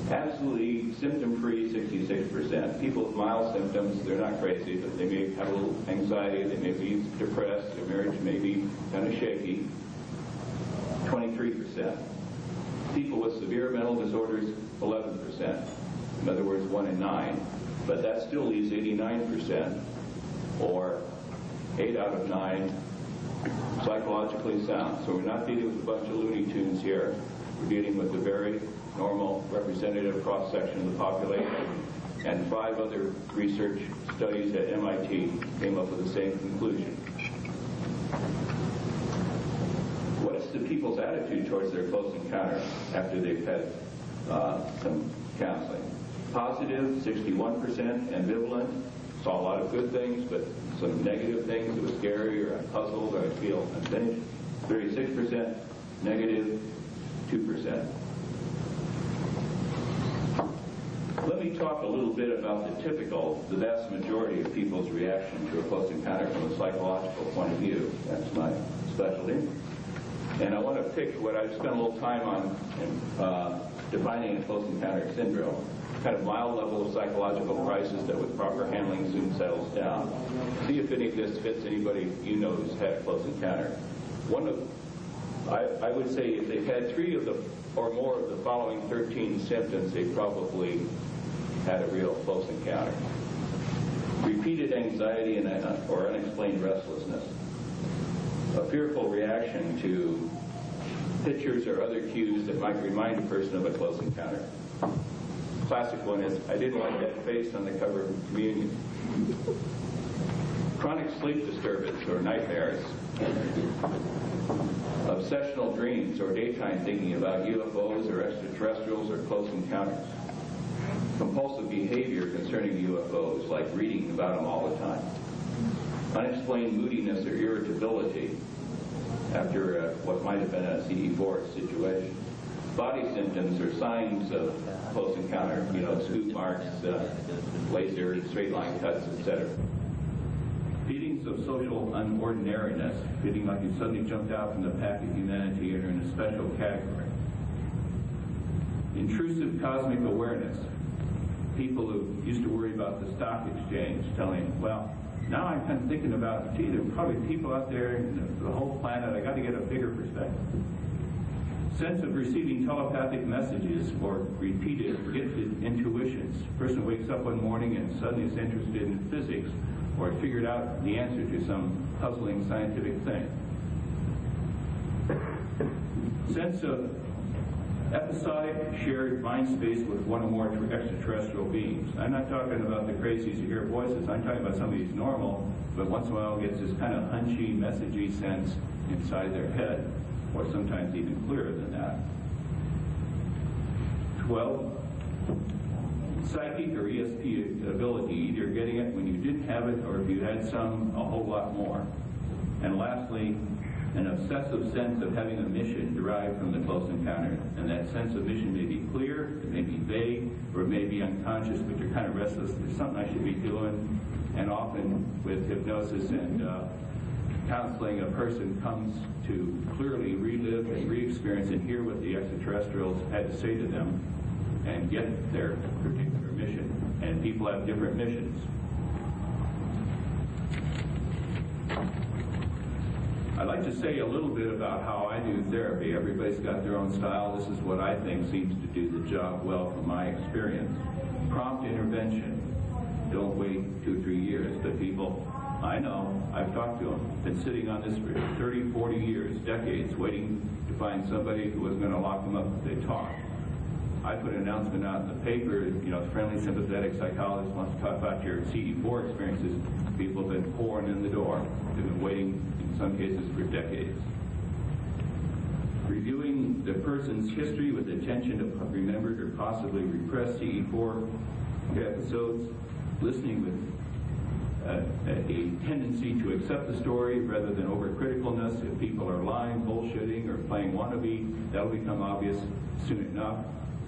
Absolutely symptom-free, 66%. People with mild symptoms, they're not crazy, but they may have a little anxiety, they may be depressed, their marriage may be kind of shaky, 23%. People with severe mental disorders, 11%. In other words, 1 in 9. But that still leaves 89%, or 8 out of 9, psychologically sound. So we're not dealing with a bunch of Looney Tunes here. We're dealing with a very normal representative cross-section of the population. And 5 other research studies at MIT came up with the same conclusion. What is the people's attitude towards their close encounter after they've had some counseling? Positive, 61%, ambivalent, saw a lot of good things, but some negative things, it was scary, or I'm puzzled, or I feel unfinished. 36%, negative, 2%. Let me talk a little bit about the vast majority of people's reaction to a close encounter from a psychological point of view. That's my specialty. And I want to pick what I've spent a little time on defining a close encounter syndrome. Kind of mild level of psychological crisis that with proper handling soon settles down. See if any of this fits anybody you know who's had a close encounter. I would say if they've had 3 of the or more of the following 13 symptoms, they probably had a real close encounter. Repeated anxiety or unexplained restlessness. A fearful reaction to pictures or other cues that might remind a person of a close encounter. Classic one is, I didn't like that face on the cover of Communion. Chronic sleep disturbance or nightmares. Obsessional dreams or daytime thinking about UFOs or extraterrestrials or close encounters. Compulsive behavior concerning UFOs, like reading about them all the time. Unexplained moodiness or irritability after what might have been a CE4 situation. Body symptoms or signs of close encounter, scoop marks, laser, straight line cuts, etc. Feelings of social unordinariness, feeling like you suddenly jumped out from the pack of humanity and are in a special category. Intrusive cosmic awareness. People who used to worry about the stock exchange telling, well, now I'm kind of thinking about, gee, there are probably people out there in the whole planet, I got to get a bigger perspective. Sense of receiving telepathic messages or repeated gifted intuitions. Person wakes up one morning and suddenly is interested in physics or figured out the answer to some puzzling scientific thing. Sense of episodic shared mind space with one or more extraterrestrial beings. I'm not talking about the crazies who hear voices. I'm talking about somebody who's normal, but once in a while gets this kind of hunchy, messagey sense inside their head, or sometimes even clearer than that. 12, psychic or ESP ability, either getting it when you didn't have it, or if you had some, a whole lot more. And lastly, an obsessive sense of having a mission derived from the close encounter. And that sense of mission may be clear, it may be vague, or it may be unconscious, but you're kind of restless. There's something I should be doing. And often with hypnosis and counseling, a person comes to clearly relive and re-experience and hear what the extraterrestrials had to say to them and get their particular mission. And people have different missions. I'd like to say a little bit about how I do therapy. Everybody's got their own style. This is what I think seems to do the job well from my experience. Prompt intervention. Don't wait 2 or 3 years. But people, I know, I've talked to them, been sitting on this for 30, 40 years, decades, waiting to find somebody who was going to lock them up if they talk. I put an announcement out in the paper, friendly, sympathetic psychologist wants to talk about your CE4 experiences. People have been pouring in the door. They've been waiting, in some cases, for decades. reviewing the person's history with attention to remembered or possibly repressed CE4 episodes, listening with a tendency to accept the story rather than overcriticalness. If people are lying, bullshitting, or playing wannabe, that'll become obvious soon enough.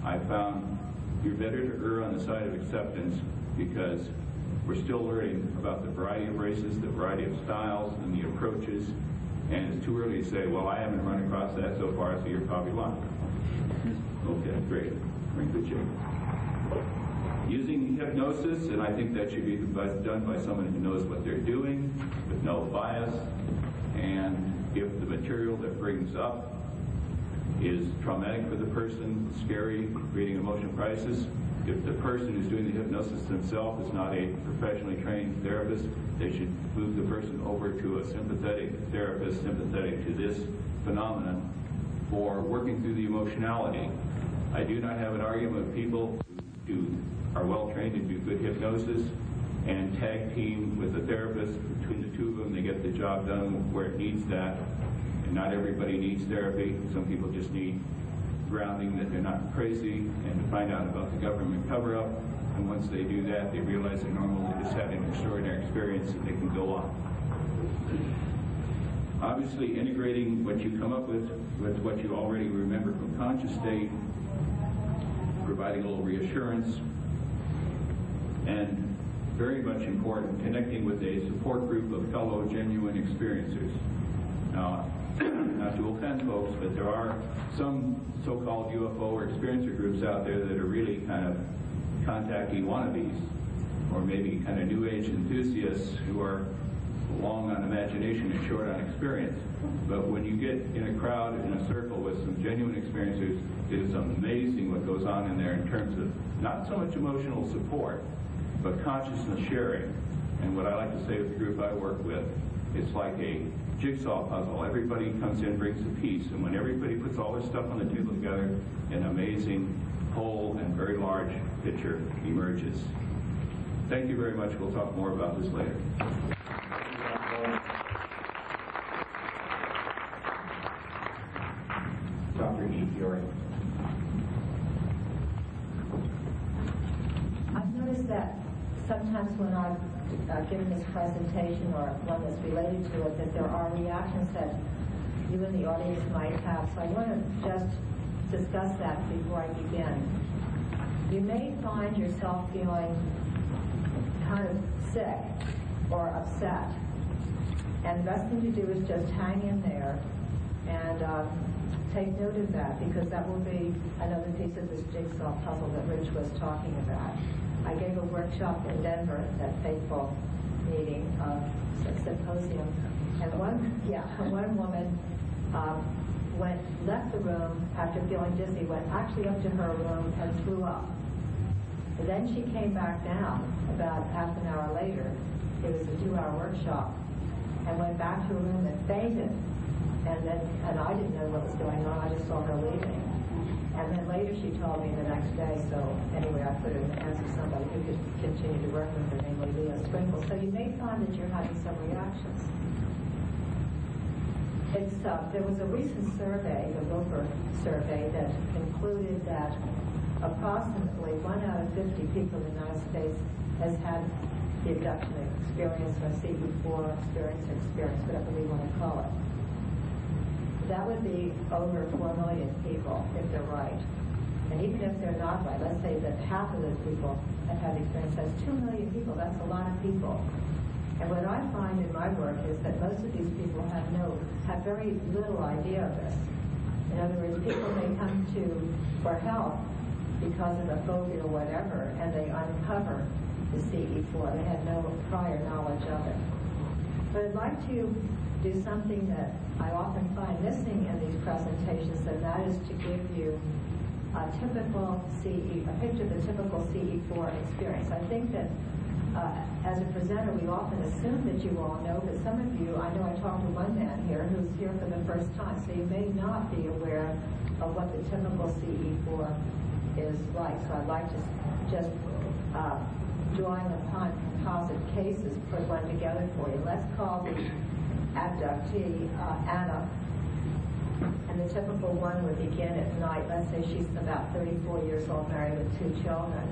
I found you're better to err on the side of acceptance because we're still learning about the variety of races, the variety of styles, and the approaches, and it's too early to say, well, I haven't run across that so far, so you're probably lying. Okay, great. We're in good shape. Using hypnosis, and I think that should be done by someone who knows what they're doing, with no bias, and if the material that brings up is traumatic for the person, scary, creating emotional crisis, if the person who's doing the hypnosis themselves is not a professionally trained therapist, they should move the person over to a sympathetic therapist, sympathetic to this phenomenon, for working through the emotionality. I do not have an argument with people who are well trained and do good hypnosis and tag team with the therapist. Between the two of them, they get the job done where it needs that. And not everybody needs therapy. Some people just need grounding, that they're not crazy, and to find out about the government cover-up. And once they do that, they realize they're normal, they just had an extraordinary experience, and they can go on. Obviously, integrating what you come up with what you already remember from conscious state, providing a little reassurance, and very much important, connecting with a support group of fellow genuine experiencers. Now, not to offend folks, but there are some so-called UFO or experiencer groups out there that are really kind of contactee wannabes, or maybe kind of New Age enthusiasts who are long on imagination and short on experience. But when you get in a crowd, in a circle with some genuine experiencers, it is amazing what goes on in there in terms of not so much emotional support, but consciousness sharing. And what I like to say with the group I work with, it's like a jigsaw puzzle. Everybody comes in, brings a piece, and when everybody puts all their stuff on the table together, an amazing whole and very large picture emerges. Thank you very much. We'll talk more about this later. Dr. E. Fiore. I've noticed that sometimes when I've given this presentation or one that's related to it, that there are reactions that you in the audience might have. So I want to just discuss that before I begin. You may find yourself feeling kind of sick or upset. And the best thing to do is just hang in there and take note of that, because that will be another piece of this jigsaw puzzle that Rich was talking about. I gave a workshop in Denver, that fateful meeting, symposium, and one woman left the room after feeling dizzy, went actually up to her room and threw up. But then she came back down about half an hour later. It was a 2-hour workshop, and went back to her room and fainted. And I didn't know what was going on. I just saw her leaving. And then later she told me the next day. So anyway, I put it in the hands of somebody who could continue to work with her, namely Leah Sprinkle. So you may find that you're having some reactions. There was a recent survey, the Wilbur survey, that concluded that approximately 1 out of 50 people in the United States has had the abduction experience or CE4 experience, whatever we want to call it. That would be over 4 million people if they're right. And even if they're not right, let's say that half of those people have had experience. That's 2 million people. That's a lot of people. And what I find in my work is that most of these people have very little idea of this. In other words, people may come for help because of a phobia or whatever, and they uncover the CE4. They had no prior knowledge of it. But I'd like to do something that I often find missing in these presentations, and that is to give you a picture of the typical CE4 experience. I think that as a presenter, we often assume that you all know, but some of you, I know I talked to one man here who's here for the first time, so you may not be aware of what the typical CE4 is like. So I'd like to just drawing upon composite cases, put one together for you. Let's call the abductee Anna. And the typical one would begin at night. Let's say she's about 34 years old, married with 2 children,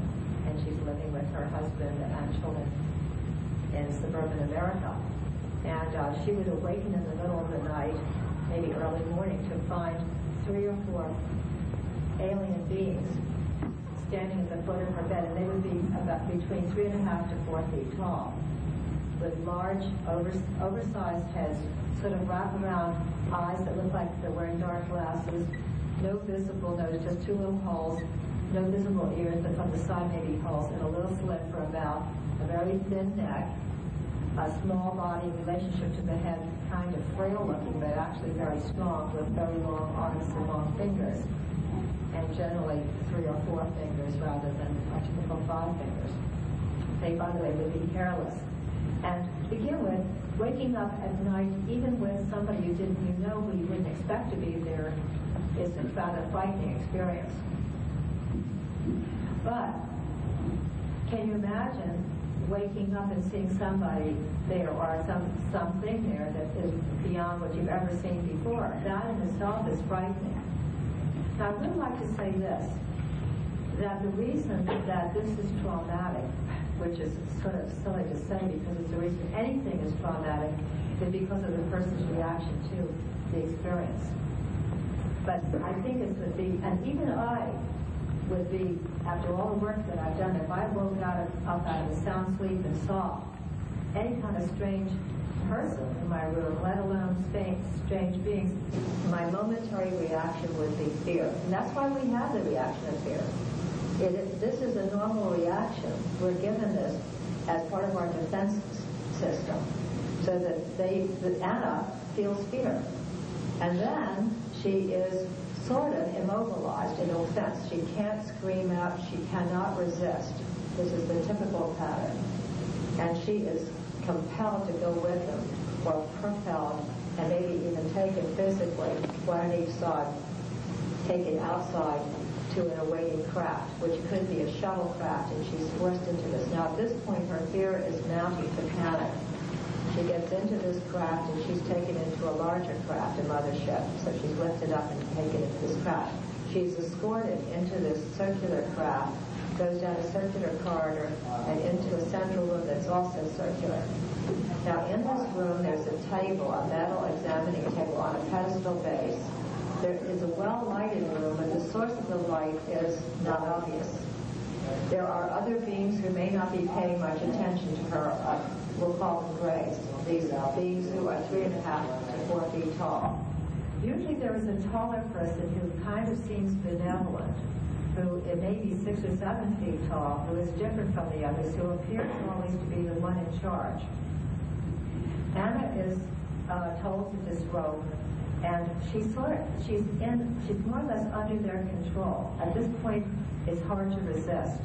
and she's living with her husband and children in suburban America. And she would awaken in the middle of the night, maybe early morning, to find 3 or 4 alien beings standing at the foot of her bed, and they would be about between 3.5 to 4 feet tall, with large, oversized heads, sort of wrap-around eyes that look like they're wearing dark glasses, no visible nose, just 2 little holes, no visible ears, but from the side maybe holes, and a little slit for a mouth, a very thin neck, a small body in relationship to the head, kind of frail-looking, but actually very strong, with very long arms and long fingers, and generally 3 or 4 fingers rather than a typical 5 fingers. They, by the way, would be hairless. And to begin with, waking up at night, even with somebody you know who you wouldn't expect to be there, is a rather frightening experience. But can you imagine waking up and seeing somebody there or something there that is beyond what you've ever seen before? That in itself is frightening. Now, I would like to say this, that the reason that this is traumatic, which is sort of silly to say because it's the reason anything is traumatic, is because of the person's reaction to the experience. But I think it would be, and even I would be, after all the work that I've done, if I woke up out of a sound sleep and saw any kind of strange person in my room, let alone strange beings, my momentary reaction would be fear. And that's why we have the reaction of fear. This is a normal reaction. We're given this as part of our defense system, so that Anna feels fear. And then she is sort of immobilized in a sense. She can't scream out. She cannot resist. This is the typical pattern. And she is compelled to go with them, or propelled, and maybe even taken physically, one on each side, taken outside to an awaiting craft, which could be a shuttle craft, and she's forced into this. Now, at this point, her fear is mounting to panic. She gets into this craft, and she's taken into a larger craft, a mothership. So she's lifted up and taken into this craft. She's escorted into this circular craft, goes down a circular corridor, and into a central room that's also circular. Now, in this room, there's a table, a metal examining table on a pedestal base. There is a well-lighted room, but the source of the light is not obvious. There are other beings who may not be paying much attention to her. We'll call them grays. These beings who are 3.5 to 4 feet tall. Usually there is a taller person who kind of seems benevolent, who it may be 6 or 7 feet tall, who is different from the others, who appears always to be the one in charge. Anna is told to disrobe, and she's more or less under their control. At this point, it's hard to resist.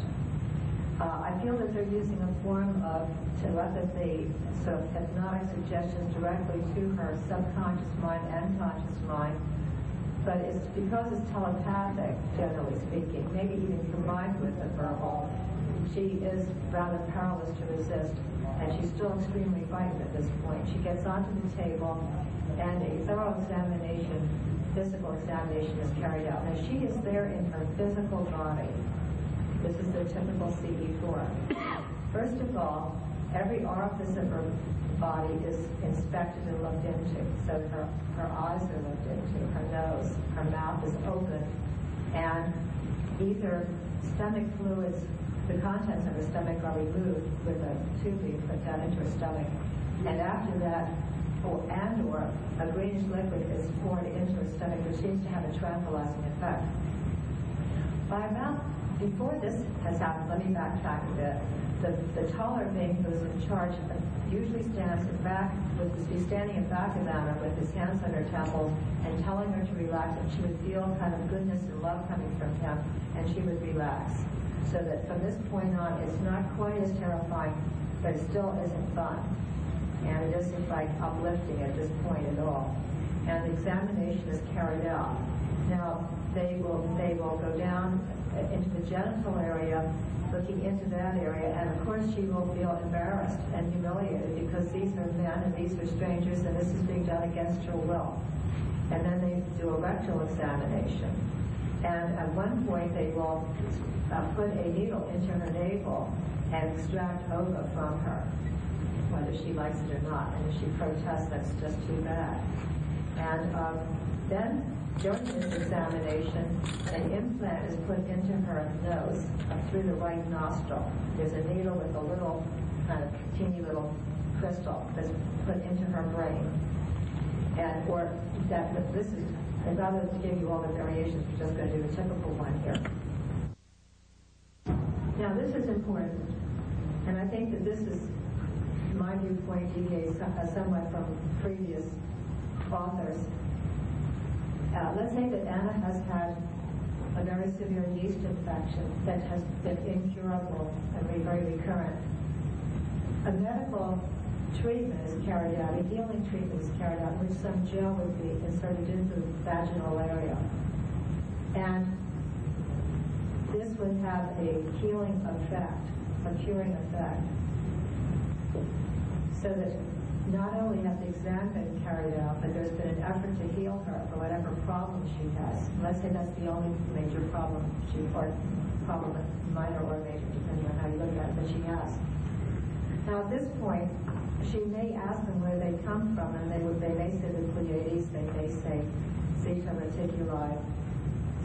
I feel that they're using a form of telepathy, so hypnotic suggestions directly to her subconscious mind and conscious mind, but it's because it's telepathic, generally speaking, maybe even combined with the verbal. She is rather powerless to resist, and she's still extremely frightened at this point. She gets onto the table, and a thorough examination, physical examination, is carried out. Now, she is there in her physical body. This is the typical CE4. First of all, every orifice of her body is inspected and looked into. So her eyes are looked into, her nose, her mouth is open, and either stomach fluids, the contents of her stomach are removed with a tube being put down into her stomach. And after that, or a greenish liquid is poured into her stomach, which seems to have a tranquilizing effect. Before this has happened, let me backtrack a bit. The taller being who is in charge usually stands back, would be standing in back of Anna with his hands on her temples and telling her to relax, and she would feel kind of goodness and love coming from him, and she would relax. So that from this point on, it's not quite as terrifying, but it still isn't fun. And it isn't like uplifting at this point at all. And the examination is carried out. Now, they will go down into the genital area, looking into that area, and of course she will feel embarrassed and humiliated because these are men and these are strangers, and this is being done against her will. and then they do a rectal examination. And at one point, they will put a needle into her navel and extract ova from her, whether she likes it or not. And if she protests, that's just too bad. And then, during this examination, an implant is put into her nose through the right nostril. There's a needle with a little, kind of teeny little crystal that's put into her brain. And, or that, this is, and rather than give you all the variations, we're just going to do the typical one here. Now, this is important, and I think that this is, my viewpoint deviates somewhat from previous authors. Let's say that Anna has had a very severe yeast infection that has been incurable and very recurrent. A medical treatment is carried out, a healing treatment is carried out, in which some gel would be inserted into the vaginal area. And this would have a healing effect, a curing effect. So that not only has the exam been carried out, but there's been an effort to heal her for whatever problem she has. Let's say that's the only major problem or problem, minor or major, depending on how you look at it, that she has. Now at this point, she may ask them where they come from, and they may say the Pleiades, they may say Zeta Reticuli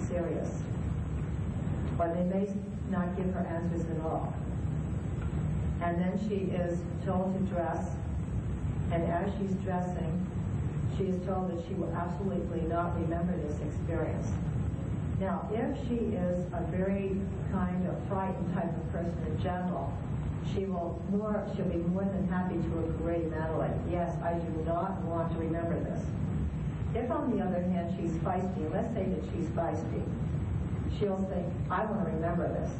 Sirius. Or they may not give her answers at all. And then she is told to dress, and as she's dressing, she is told that she will absolutely not remember this experience. Now, if she is a very kind of frightened type of person in general, she'll be more than happy to agree mentally, yes, I do not want to remember this. If, on the other hand, she's feisty, let's say that she's feisty, she'll think, I want to remember this.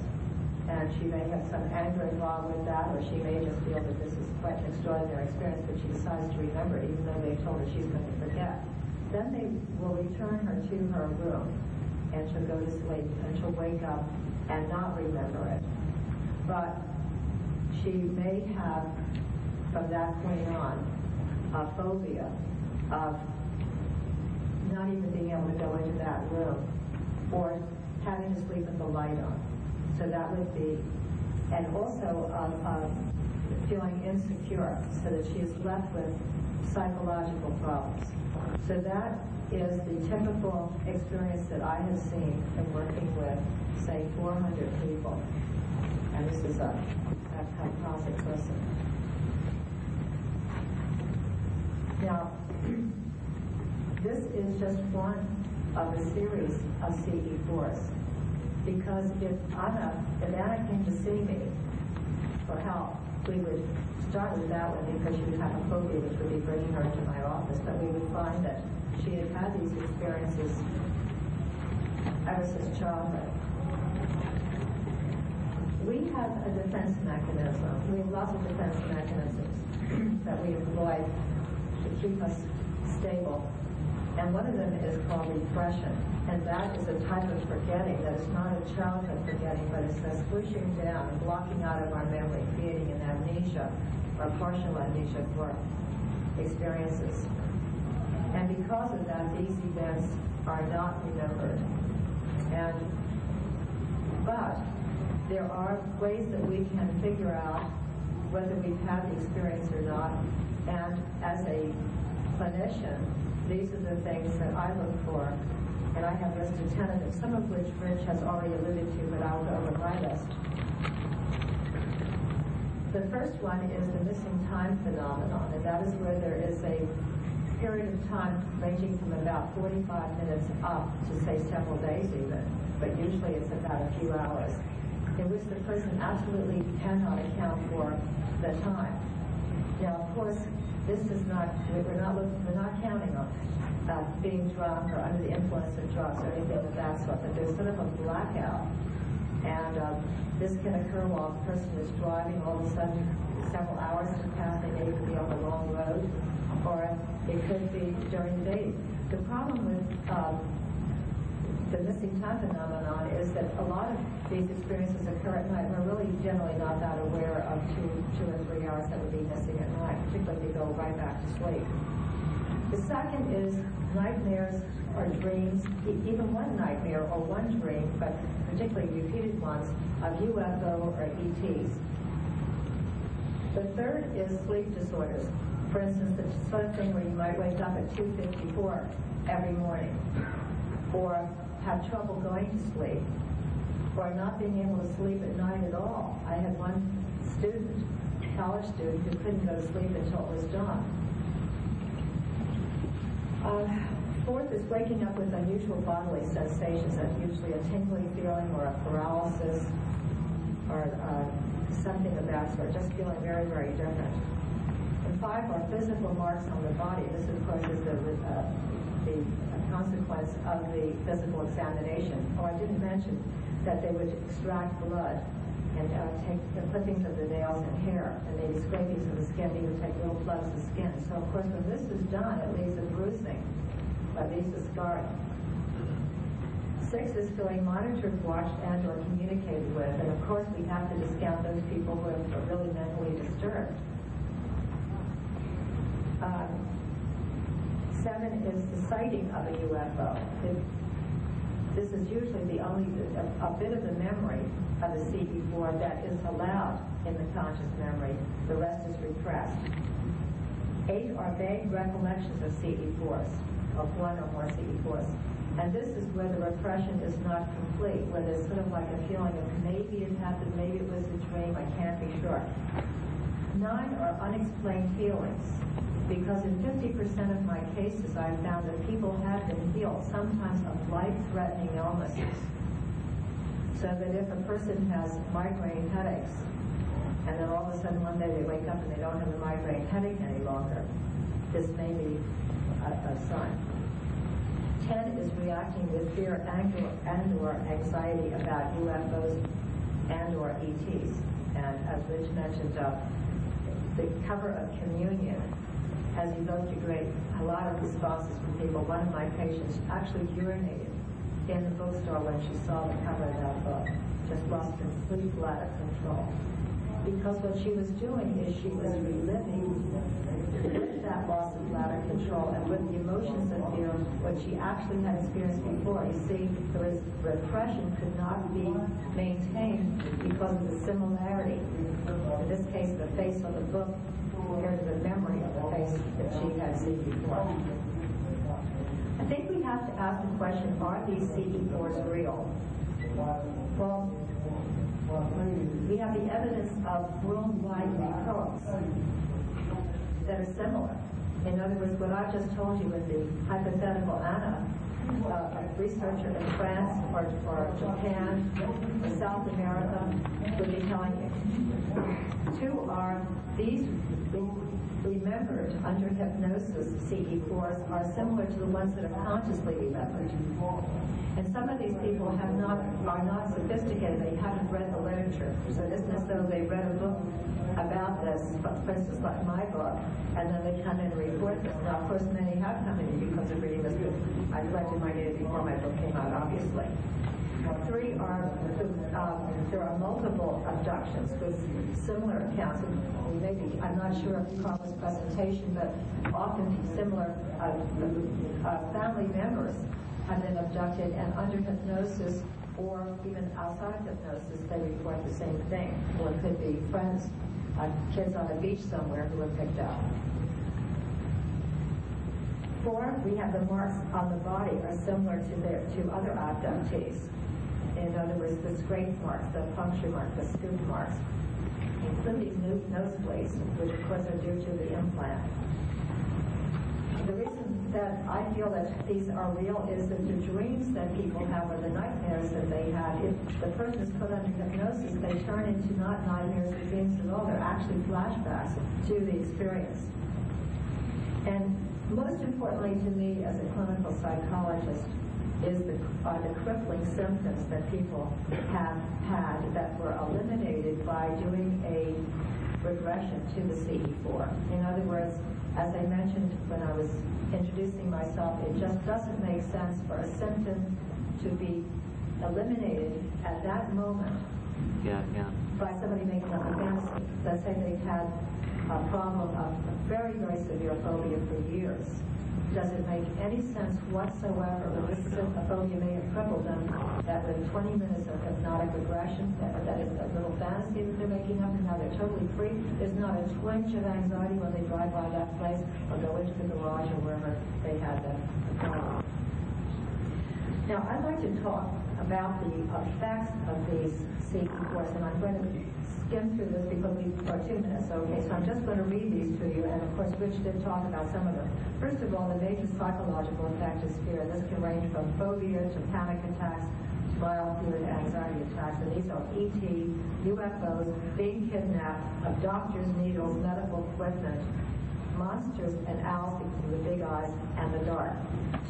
And she may have some anger involved with that, or she may just feel that this is quite an extraordinary experience, but she decides to remember it, even though they told her she's going to forget. Then they will return her to her room, and she'll go to sleep, and she'll wake up and not remember it. But she may have, from that point on, a phobia of not even being able to go into that room, or having to sleep with the light on. So that would be, and also feeling insecure, so that she is left with psychological problems. So that is the typical experience that I have seen in working with, say, 400 people. And this is a hypoxic person. Now, this is just one of a series of CE4s. Because if Anna came to see me for help, we would start with that one because she would have a phobia, which would be bringing her to my office. But we would find that she had had these experiences ever since childhood. We have a defense mechanism. We have lots of defense mechanisms that we employ to keep us stable. And one of them is called repression. And that is a type of forgetting that is not a childhood forgetting, but it's a squishing down and blocking out of our memory, creating an amnesia or partial amnesia for experiences. And because of that, these events are not remembered. But there are ways that we can figure out whether we've had the experience or not. And as a clinician, these are the things that I look for. And I have listed 10 of them, some of which Rich has already alluded to, but I'll go over my list. The first one is the missing time phenomenon, and that is where there is a period of time ranging from about 45 minutes up to, say, several days even, but usually it's about a few hours, in which the person absolutely cannot account for the time. Now, of course, this is not, we're not counting on being drunk or under the influence of drugs or anything of that sort, but there's sort of a blackout. And this can occur while the person is driving. All of a sudden, several hours have passed, they may even be on the wrong road, or it could be during the day. The problem with the missing time phenomenon is that a lot of these experiences occur at night. We're really generally not that aware of two or 3 hours that would be missing at night, particularly if you go right back to sleep. The second is nightmares or dreams, even one nightmare or one dream, but particularly repeated ones, of UFO or ETs. The third is sleep disorders. For instance, the sort of thing where you might wake up at 2:54 every morning, or have trouble going to sleep, or not being able to sleep at night at all. I had one student, college student, who couldn't go to sleep until it was dawn. Fourth is waking up with unusual bodily sensations, that's usually a tingling feeling or a paralysis or something of that sort, just feeling very, very different. And 5 are physical marks on the body. This, of course, is the consequence of the physical examination. Oh, I didn't mention that they would extract blood and take the clippings of the nails and hair, and maybe scrapings of the skin, even take little plugs of skin. So, of course, when this is done, it leaves a bruising, or at least a scarring. 6 is feeling monitored, watched, and or communicated with. And, of course, we have to discount those people who are really mentally disturbed. 7 is the sighting of a UFO. This is usually the only, a bit of the memory of the CE4 that is allowed in the conscious memory. The rest is repressed. 8 are vague recollections of CE4s, of one or more CE4s. And this is where the repression is not complete, where there's sort of like a feeling of maybe it happened, maybe it was a dream, I can't be sure. 9 are unexplained feelings, because in 50% of my cases I've found that people have been healed, sometimes of life-threatening illnesses. So that if a person has migraine headaches, and then all of a sudden one day they wake up and they don't have a migraine headache any longer, this may be a sign. 10 is reacting with fear and or anxiety about UFOs and or ETs. And as Rich mentioned, the cover of Communion has evoked a lot of responses from people. One of my patients actually urinated in the bookstore when she saw the cover of that book. Just lost complete bladder control. Because what she was doing is she was reliving with that loss of bladder control and with the emotions of fear what she actually had experienced before. You see, the repression could not be maintained because of the similarity. In this case, the face of the book compared to the memory of the face that she had seen before. I think we have to ask the question, are these CE4s real? Well, we have the evidence of worldwide reports that are similar. In other words, what I've just told you with the hypothetical Anna, a researcher in France or Japan or South America would be telling you. 2 are these remembered under hypnosis CE4s are similar to the ones that are consciously remembered. And some of these people are not sophisticated. They haven't read the literature. So it isn't as though they read a book about this, for instance, like my book, and then they come in and report this. Now, of course, many have come in because of reading this book. I collected my data before my book came out, obviously. 3 are, there are multiple abductions with similar accounts. Maybe, I'm not sure of Karla's presentation, but often similar family members have been abducted, and under hypnosis or even outside of hypnosis, they report the same thing. Or it could be friends, kids on a beach somewhere who were picked up. 4, we have the marks on the body are similar to other abductees. In other words, the scrape marks, the puncture marks, the scoop marks, including nosebleeds, which of course are due to the implant. The reason that I feel that these are real is that the dreams that people have or the nightmares that they have, if the person is put under hypnosis, they turn into not nightmares or dreams at all. They're actually flashbacks to the experience. And most importantly to me as a clinical psychologist is the crippling symptoms that people have had that were eliminated by doing a regression to the CE4. In other words, as I mentioned when I was introducing myself, it just doesn't make sense for a symptom to be eliminated at that moment by somebody making up a fantasy. Let's say they've had a problem of very, very severe phobia for years, does it make any sense whatsoever, but this phobia may have crippled them, that with 20 minutes of hypnotic regression, that is a little fantasy that they're making up, and now they're totally free. There's not a twinge of anxiety when they drive by that place or go into the garage or wherever they had the problem. Now, I'd like to talk about the effects of these seeking course, and I'm going to skim through this because we've got 2 minutes, okay? So I'm just going to read these to you, and of course, Rich did talk about some of them. First of all, the major psychological effect is fear. This can range from phobia to panic attacks, mild fear to anxiety attacks, and these are ET, UFOs, being kidnapped, abductors, needles, medical equipment, monsters and owls because of the big eyes, and the dark.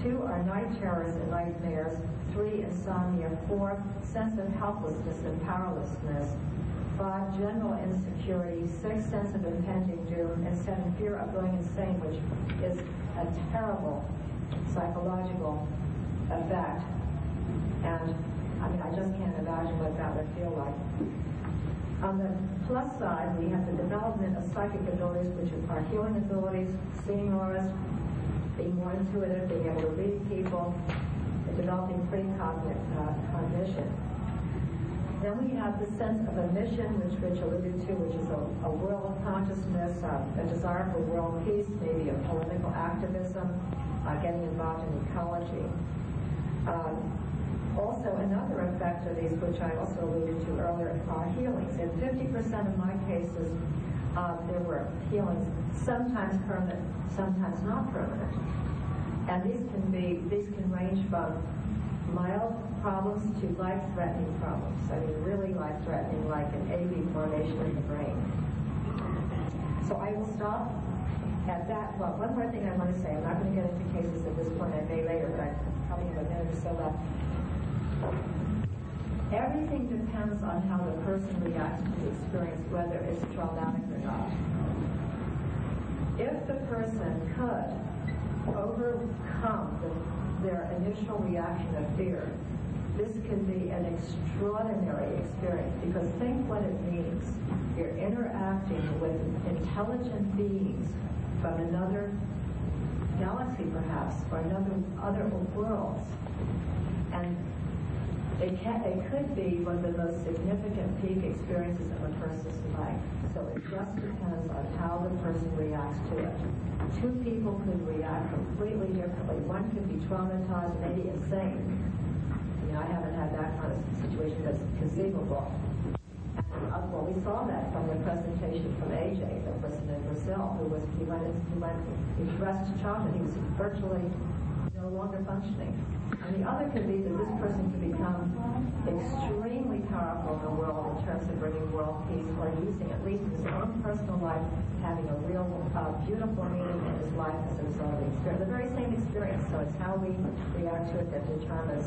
2 are night terrors and nightmares. 3, insomnia. 4, sense of helplessness and powerlessness. 5, general insecurity. 6, sense of impending doom. And 7, fear of going insane, which is a terrible psychological effect. And, I mean, I just can't imagine what that would feel like. On the plus side, we have the development of psychic abilities, which are healing abilities, seeing auras, being more intuitive, being able to read people, and developing precognition. Then we have the sense of a mission, which Rich alluded to, which is a world consciousness, a desire for world peace, maybe a political activism, getting involved in ecology. Also, another effect of these, which I also alluded to earlier, are healings. In 50% of my cases, there were healings, sometimes permanent, sometimes not permanent. And these can range from mild problems to life-threatening problems. I mean, really life-threatening, like an AV formation in the brain. So I will stop at that. Well, one more thing I want to say. I'm not going to get into cases at this point. I may later, but I probably have a minute or so left. Everything depends on how the person reacts to the experience, whether it's traumatic or not. If the person could overcome their initial reaction of fear, this can be an extraordinary experience, because think what it means. You're interacting with intelligent beings from another galaxy, perhaps, or other worlds. And it could be one of the most significant peak experiences of a person's life. So it just depends on how the person reacts to it. 2 people could react completely differently. One could be traumatized, maybe insane. I mean, I haven't had that kind of situation, but it's conceivable. And, well, we saw that from the presentation from AJ, the person in Brazil, he expressed childhood. He was virtually no longer functioning. And the other could be that this person could become extremely powerful in the world in terms of bringing world peace, or using, at least in his own personal life, having a real beautiful meaning in his life as a result of the experience. The very same experience, so it's how we react to it that determines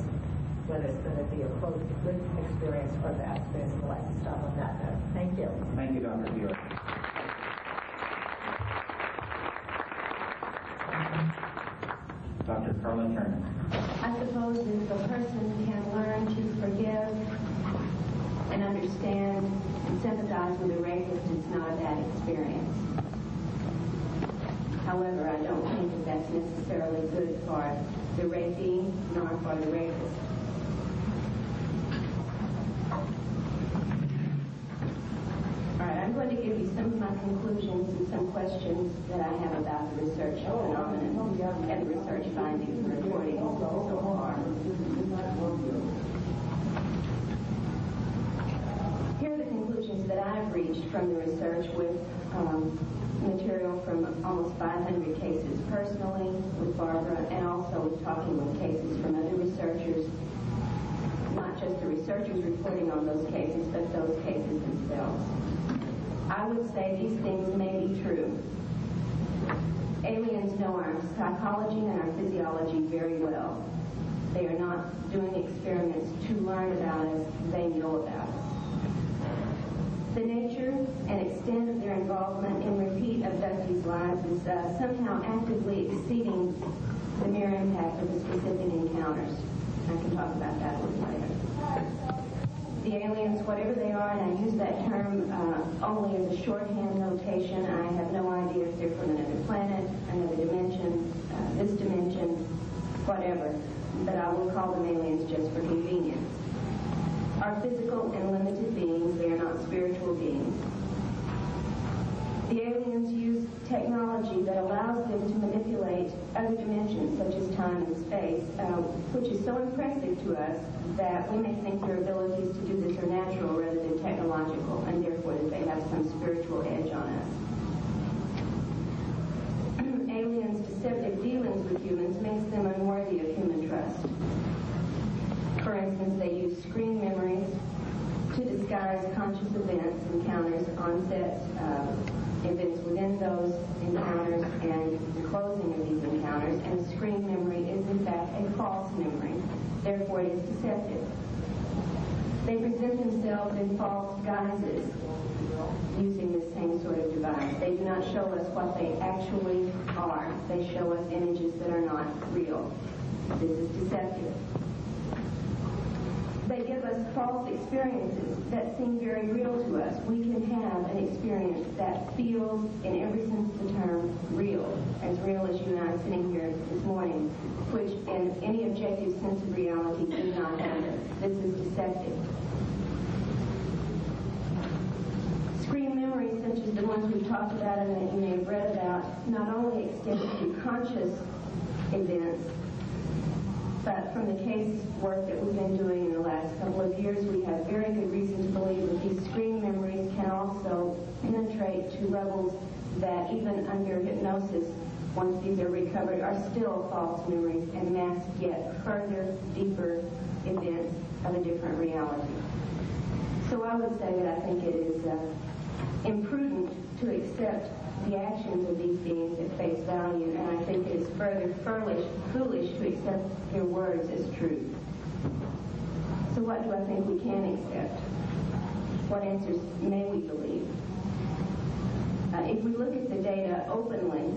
whether it's going to be a, quote, good experience or bad experience. I'd like to stop on that note. Thank you. Thank you, Dr. Buell. Dr. Karla Turner. I suppose if a person can learn to forgive and understand and sympathize with a rapist, it's not a bad experience. However, I don't think that that's necessarily good for the rapee nor for the rapist. All right, I'm going to give you some of my conclusions and some questions that I have about the research phenomenon and the research findings and reporting so far. Here are the conclusions that I've reached from the research with material from almost 500 cases personally with Barbara, and also with talking with cases from other researchers, not just the researchers reporting on those cases, but those cases themselves. I would say these things may be true. Aliens know our psychology and our physiology very well. They are not doing experiments to learn about us, they know about us. The nature and extent of their involvement in repeat abductees' lives is somehow actively exceeding the mere impact of the specific encounters. I can talk about that a little later. The aliens aliens, whatever they are, and I use that term only as a shorthand notation. I have no idea if they're from another planet, another dimension, this dimension, whatever. But I will call them aliens just for convenience. Are physical and limited beings. They are not spiritual beings. The aliens use technology that allows them to manipulate other dimensions, such as time and space, which is so impressive to us that we may think their abilities to do this are natural rather than technological, and therefore that they have some spiritual edge on us. Aliens' deceptive dealings with humans makes them unworthy of human trust. For instance, they use screen memories to disguise conscious events, encounters, onsets, events within those encounters, and the closing of these encounters, and a screen memory is in fact a false memory. Therefore, it is deceptive. They present themselves in false guises using the same sort of device. They do not show us what they actually are. They show us images that are not real. This is deceptive. They give us false experiences that seem very real to us. We can have an experience that feels, in every sense of the term, real as you and I sitting here this morning, which in any objective sense of reality do not have it. This is deceptive. Screen memories, such as the ones we've talked about and that you may have read about, not only extend to conscious events, but from the case work that we've been doing in the last couple of years, we have very good reason to believe that these screen memories can also penetrate to levels that even under hypnosis, once these are recovered, are still false memories and mask yet further, deeper events of a different reality. So I would say that I think it is imprudent to accept the actions of these beings at face value, and I think it is further foolish to accept their words as truth. So what do I think we can accept? What answers may we believe? If we look at the data openly,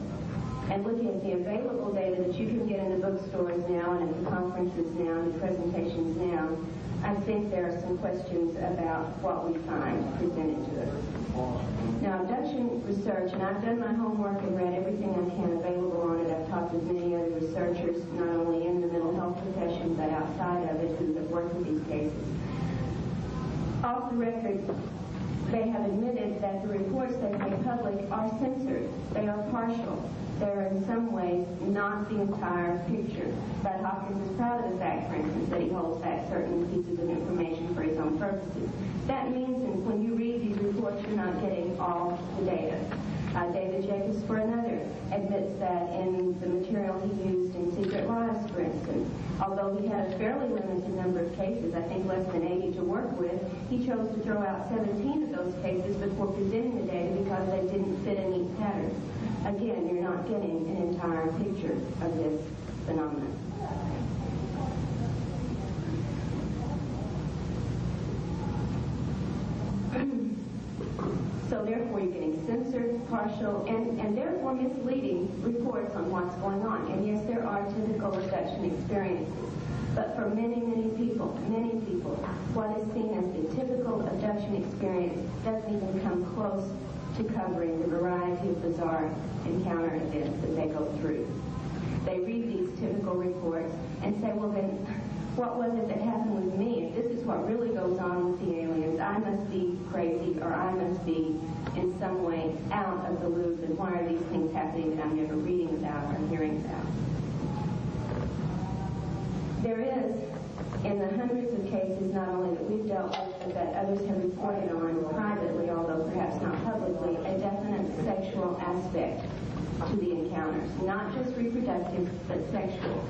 and looking at the available data that you can get in the bookstores now and at the conferences now and the presentations now, I think there are some questions about what we find presented to us. Now, abduction research, and I've done my homework and read everything I can available on it. I've talked with many other researchers, not only in the mental health profession, but outside of it, who have worked with these cases. Off the record, they have admitted that the reports they make public are censored. They are partial. They're in some ways not the entire picture. But Hopkins is proud of the fact, for instance, that he holds back certain pieces of information for his own purposes. That means that when you read these reports, you're not getting all the data. David Jacobs, for another, admits that in the material he used in Secret Lives, for instance, although he had a fairly limited number of cases, I think less than 80 to work with, he chose to throw out 17 of those cases before presenting the data because they didn't fit a neat pattern. Again, you're not getting an entire picture of this phenomenon. So therefore you're getting censored, partial, and therefore misleading reports on what's going on. And yes, there are typical abduction experiences. But for many people, what is seen as the typical abduction experience doesn't even come close to covering the variety of bizarre encounter events that they go through. They read these typical reports and say, well then, what was it that happened with me? If this is what really goes on with the aliens, I must be crazy, or I must be in some way out of the loop, and why are these things happening that I'm never reading about or hearing about? There is, in the hundreds of cases, not only that we've dealt with, but that others have reported on privately, although perhaps not publicly, a definite sexual aspect to the encounters. Not just reproductive, but sexual.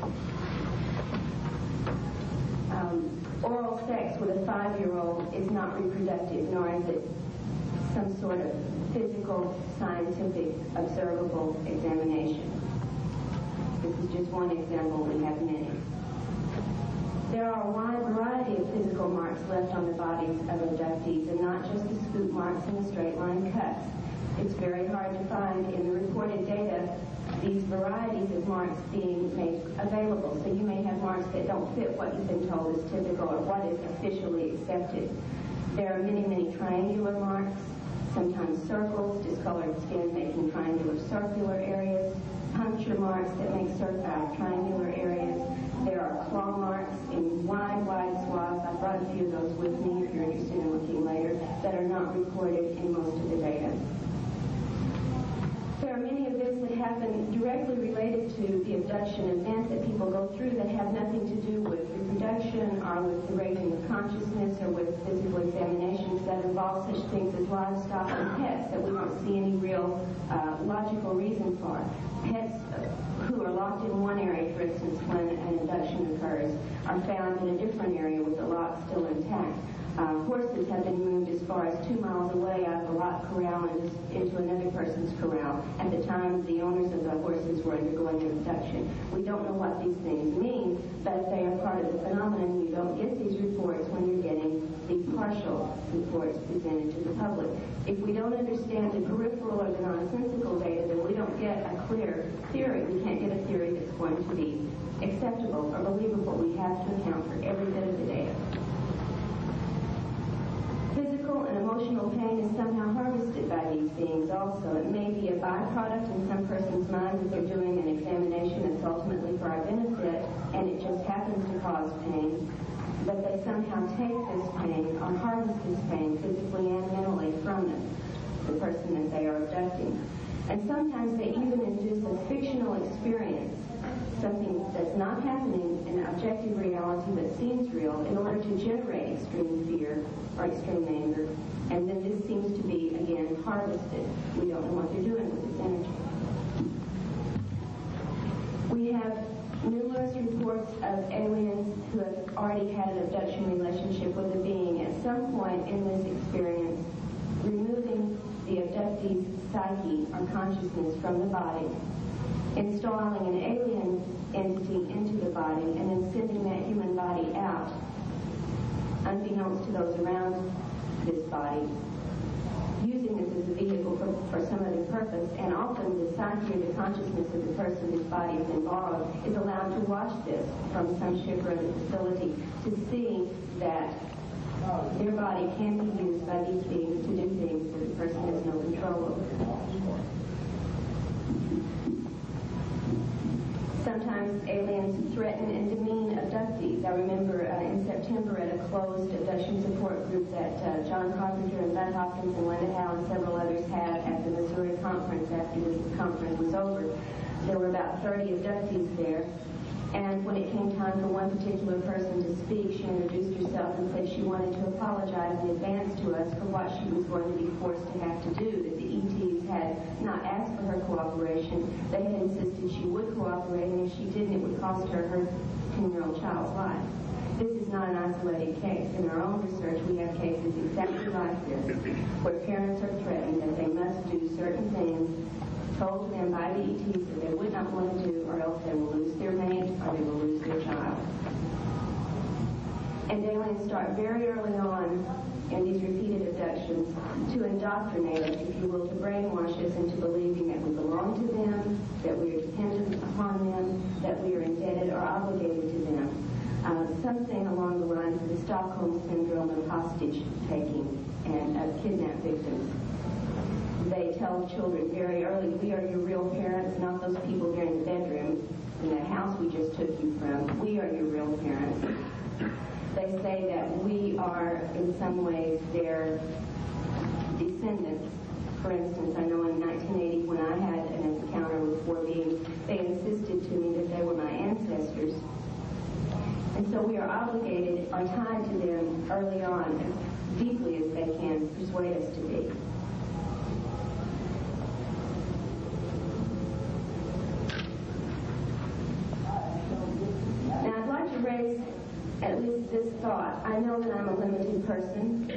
Oral sex with a 5-year-old is not reproductive, nor is it some sort of physical, scientific, observable examination. This is just one example. We have many. There are a wide variety of physical marks left on the bodies of abductees, and not just the scoop marks and the straight line cuts. It's very hard to find in the reported data these varieties of marks being made available. So you may have marks that don't fit what you've been told is typical or what is officially accepted. There are many, many triangular marks, sometimes circles, discolored skin making triangular circular areas, puncture marks that make triangular areas. There are claw marks in wide, wide swaths. I brought a few of those with me if you're interested in looking later, that are not recorded in most of the data. There are many events that happen directly related to the abduction event that people go through that have nothing to do with reproduction or with the raising of consciousness or with physical examinations that involve such things as livestock and pets that we don't see any real logical reason for. Pets who are locked in one area, for instance, when an abduction occurs, are found in a different area with the lock still intact. Horses have been moved as far as 2 miles away out of a locked corral and into another person's corral at the time the owners of the horses were undergoing an abduction. We don't know what these things mean, but they are part of the phenomenon. You don't get these reports when you're getting the partial reports presented to the public. If we don't understand the peripheral or the nonsensical data, then we don't get a clear theory. We can't get a theory that's going to be acceptable or believable. We have to account for every bit of the data. Physical and emotional pain is somehow harvested by these beings also. It may be a byproduct in some person's mind that they're doing an examination that's ultimately for our benefit, and it just happens to cause pain, but they somehow take this pain or harvest this pain physically and mentally from the person that they are abducting. And sometimes they even induce a fictional experience, something that's not happening in objective reality but seems real, in order to generate extreme fear or extreme anger. And then this seems to be, again, harvested. We don't know what they're doing with this energy. We have numerous reports of aliens who have already had an abduction relationship with a being at some point in this experience, removing the abductee's psyche or consciousness from the body, installing an alien entity into the body, and then sending that human body out, unbeknownst to those around this body, using this as a vehicle for some other purpose. And often the psyche or the consciousness of the person whose body has been borrowed is allowed to watch this from some ship or other facility to see that their body can be used by these beings to do things that the person has no control over. Sometimes aliens threaten and demean abductees. I remember in September at a closed abduction support group that John Carpenter and Bud Hopkins and Linda Howe and several others had at the Missouri conference after this conference was over. There were about 30 abductees there. And when it came time for one particular person to speak, she introduced herself and said she wanted to apologize in advance to us for what she was going to be forced to have to do, that the ETs had not asked for her cooperation. They had insisted she would cooperate, and if she didn't, it would cost her her 10-year-old child's life. This is not an isolated case. In our own research, we have cases exactly like this, where parents are threatened that they must do certain things told to them by the ETs that they would not want to do, or else they will lose their mate or they will lose their child. And aliens start very early on in these repeated abductions to indoctrinate us, if you will, to brainwash us into believing that we belong to them, that we are dependent upon them, that we are indebted or obligated to them. Something along the lines of the Stockholm Syndrome of hostage-taking and of kidnapped victims. They tell children very early, we are your real parents, not those people here in the bedroom in that house we just took you from. We are your real parents. They say that we are, in some ways, their descendants. For instance, I know in 1980 when I had an encounter with 4 beings, they insisted to me that they were my ancestors. And so we are obligated or tied to them early on, as deeply as they can persuade us to be. Now, I'd like to raise at least this thought. I know that I'm a limited person.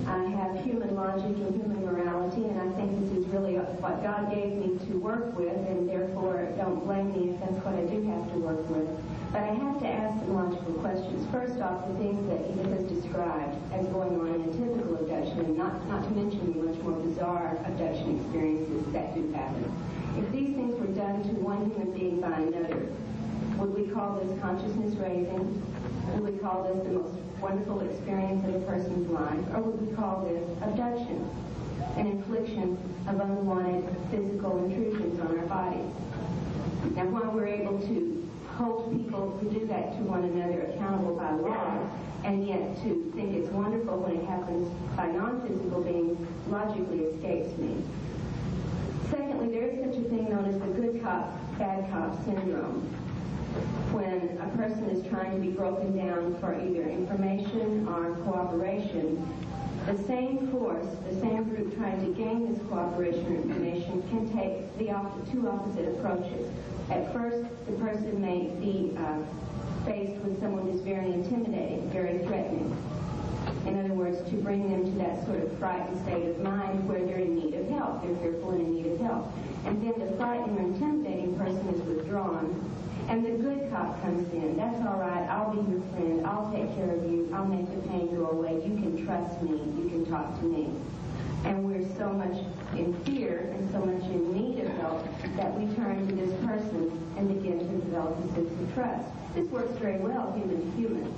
I have human logic and human morality, and I think this is really what God gave me to work with, and therefore don't blame me if that's what I do have to work with. But I have to ask some logical questions. First off, the things that Edith has described as going on in a typical abduction, and not to mention the much more bizarre abduction experiences that do happen. If these things were done to one human being by another, would we call this consciousness raising? Would we call this the most wonderful experience in a person's life, or would we call this abduction, an infliction of unwanted physical intrusions on our bodies? Now, while we're able to hold people who do that to one another accountable by law, and yet to think it's wonderful when it happens by non-physical beings logically escapes me. Secondly, there is such a thing known as the good cop, bad cop syndrome, when a person is trying to be broken down for either information or cooperation. The same force, the same group trying to gain this cooperation or information can take the two opposite approaches. At first, the person may be faced with someone who's very intimidating, very threatening. In other words, to bring them to that sort of frightened state of mind where they're in need of help, they're fearful and in need of help. And then the frightened or intimidating person is withdrawn, and the good cop comes in. That's all right, I'll be your friend, I'll take care of you, I'll make the pain go away, you can trust me, you can talk to me. And we're so much in fear and so much in need of help that we turn to this person and begin to develop a sense of trust. This works very well, human to human.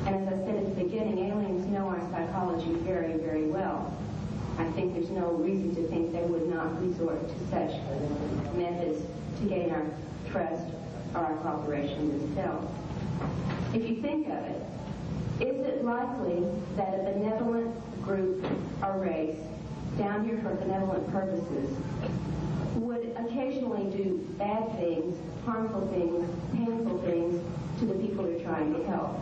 And as I said at the beginning, aliens know our psychology very, very well. I think there's no reason to think they would not resort to such methods to gain our trust or our cooperation themselves. If you think of it, is it likely that a benevolent group or race down here for benevolent purposes would occasionally do bad things, harmful things, painful things to the people they're trying to help?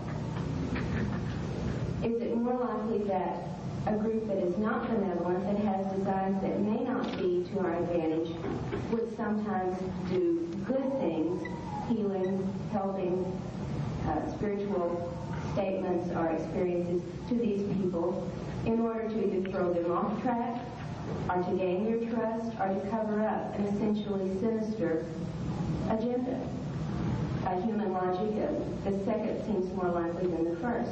Is it more likely that a group that is not benevolent, that has designs that may not be to our advantage, would sometimes do good things, healing, helping, spiritual statements or experiences to these people in order to either throw them off track or to gain their trust or to cover up an essentially sinister agenda? By human logic, the second seems more likely than the first.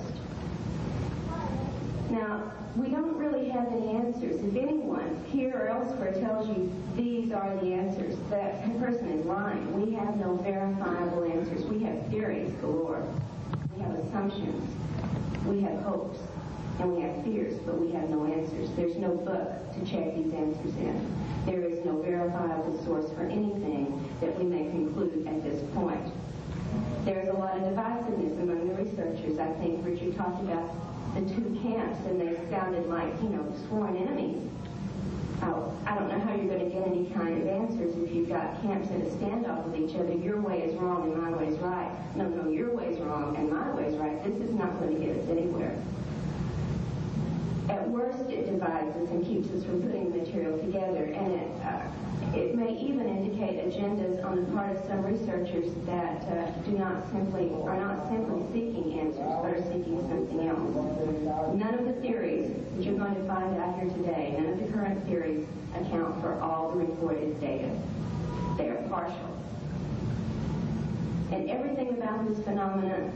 Now, we don't really have any answers. If anyone here or elsewhere tells you these are the answers, that person is lying. We have no verifiable answers. We have theories galore. We have assumptions. We have hopes. And we have fears, but we have no answers. There's no book to check these answers in. There is no verifiable source for anything that we may conclude at this point. There's a lot of divisiveness among the researchers. I think Richard talked about the two camps, and they sounded like, sworn enemies. I don't know how you're going to get any kind of answers if you've got camps in a standoff with each other. Your way is wrong and my way is right. No, your way is wrong and my way is right. This is not going to get us anywhere. At worst, it divides us and keeps us from putting the material together, and it may even indicate agendas on the part of some researchers that are not simply seeking answers, but are seeking something else. None of the theories that you're going to find out here today, none of the current theories account for all the reported data. They are partial. And everything about this phenomenon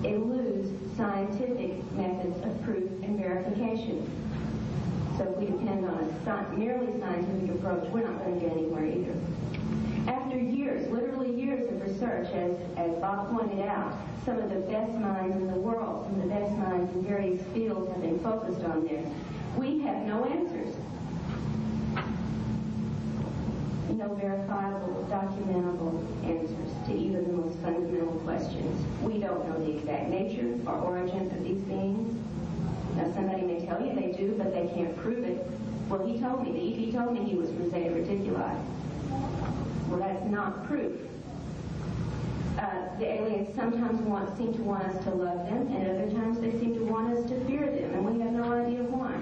eludes scientific methods of proof and verification. So if we depend on a merely scientific approach, we're not going to get anywhere either. After years, literally years of research, as Bob pointed out, some of the best minds in the world, some of the best minds in various fields have been focused on this. We have no answers. No verifiable, documentable answers to even the most fundamental questions. We don't know the exact nature or origin of these beings. Now, somebody may tell you they do, but they can't prove it. Well, he told me, the ET told me he was from Zeta Reticuli. Well, that's not proof. The aliens sometimes seem to want us to love them, and other times they seem to want us to fear them, and we have no idea why.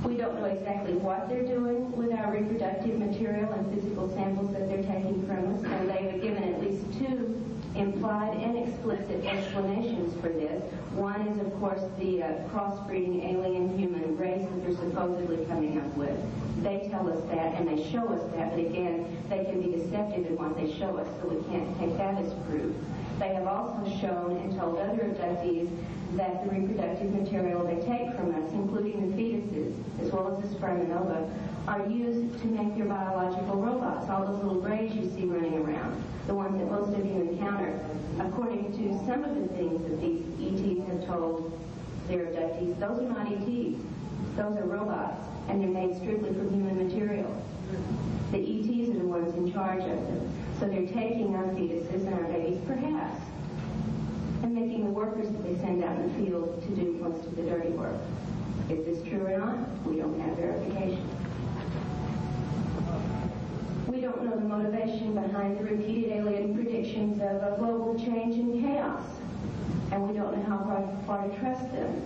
We don't know exactly what they're doing with our reproductive material and physical samples that they're taking from us, and they have given at least two implied and explicit explanations for this. One is, of course, the crossbreeding alien-human race that they're supposedly coming up with. They tell us that, and they show us that, but again, they can be deceptive in what they show us, so we can't take that as proof. They have also shown and told other abductees that the reproductive material they take from us, including the fetuses, as well as the sperm and ova, are used to make their biological robots, all those little brains you see running around, the ones that most of you encounter. According to some of the things that these ETs have told their abductees, those are not ETs. Those are robots, and they're made strictly from human material. The ETs are the ones in charge of them. So they're taking our fetuses and our babies, perhaps, and making the workers that they send out in the field to do most of the dirty work. Is this true or not? We don't have verification. We don't know the motivation behind the repeated alien predictions of a global change and chaos, and we don't know how far to trust them.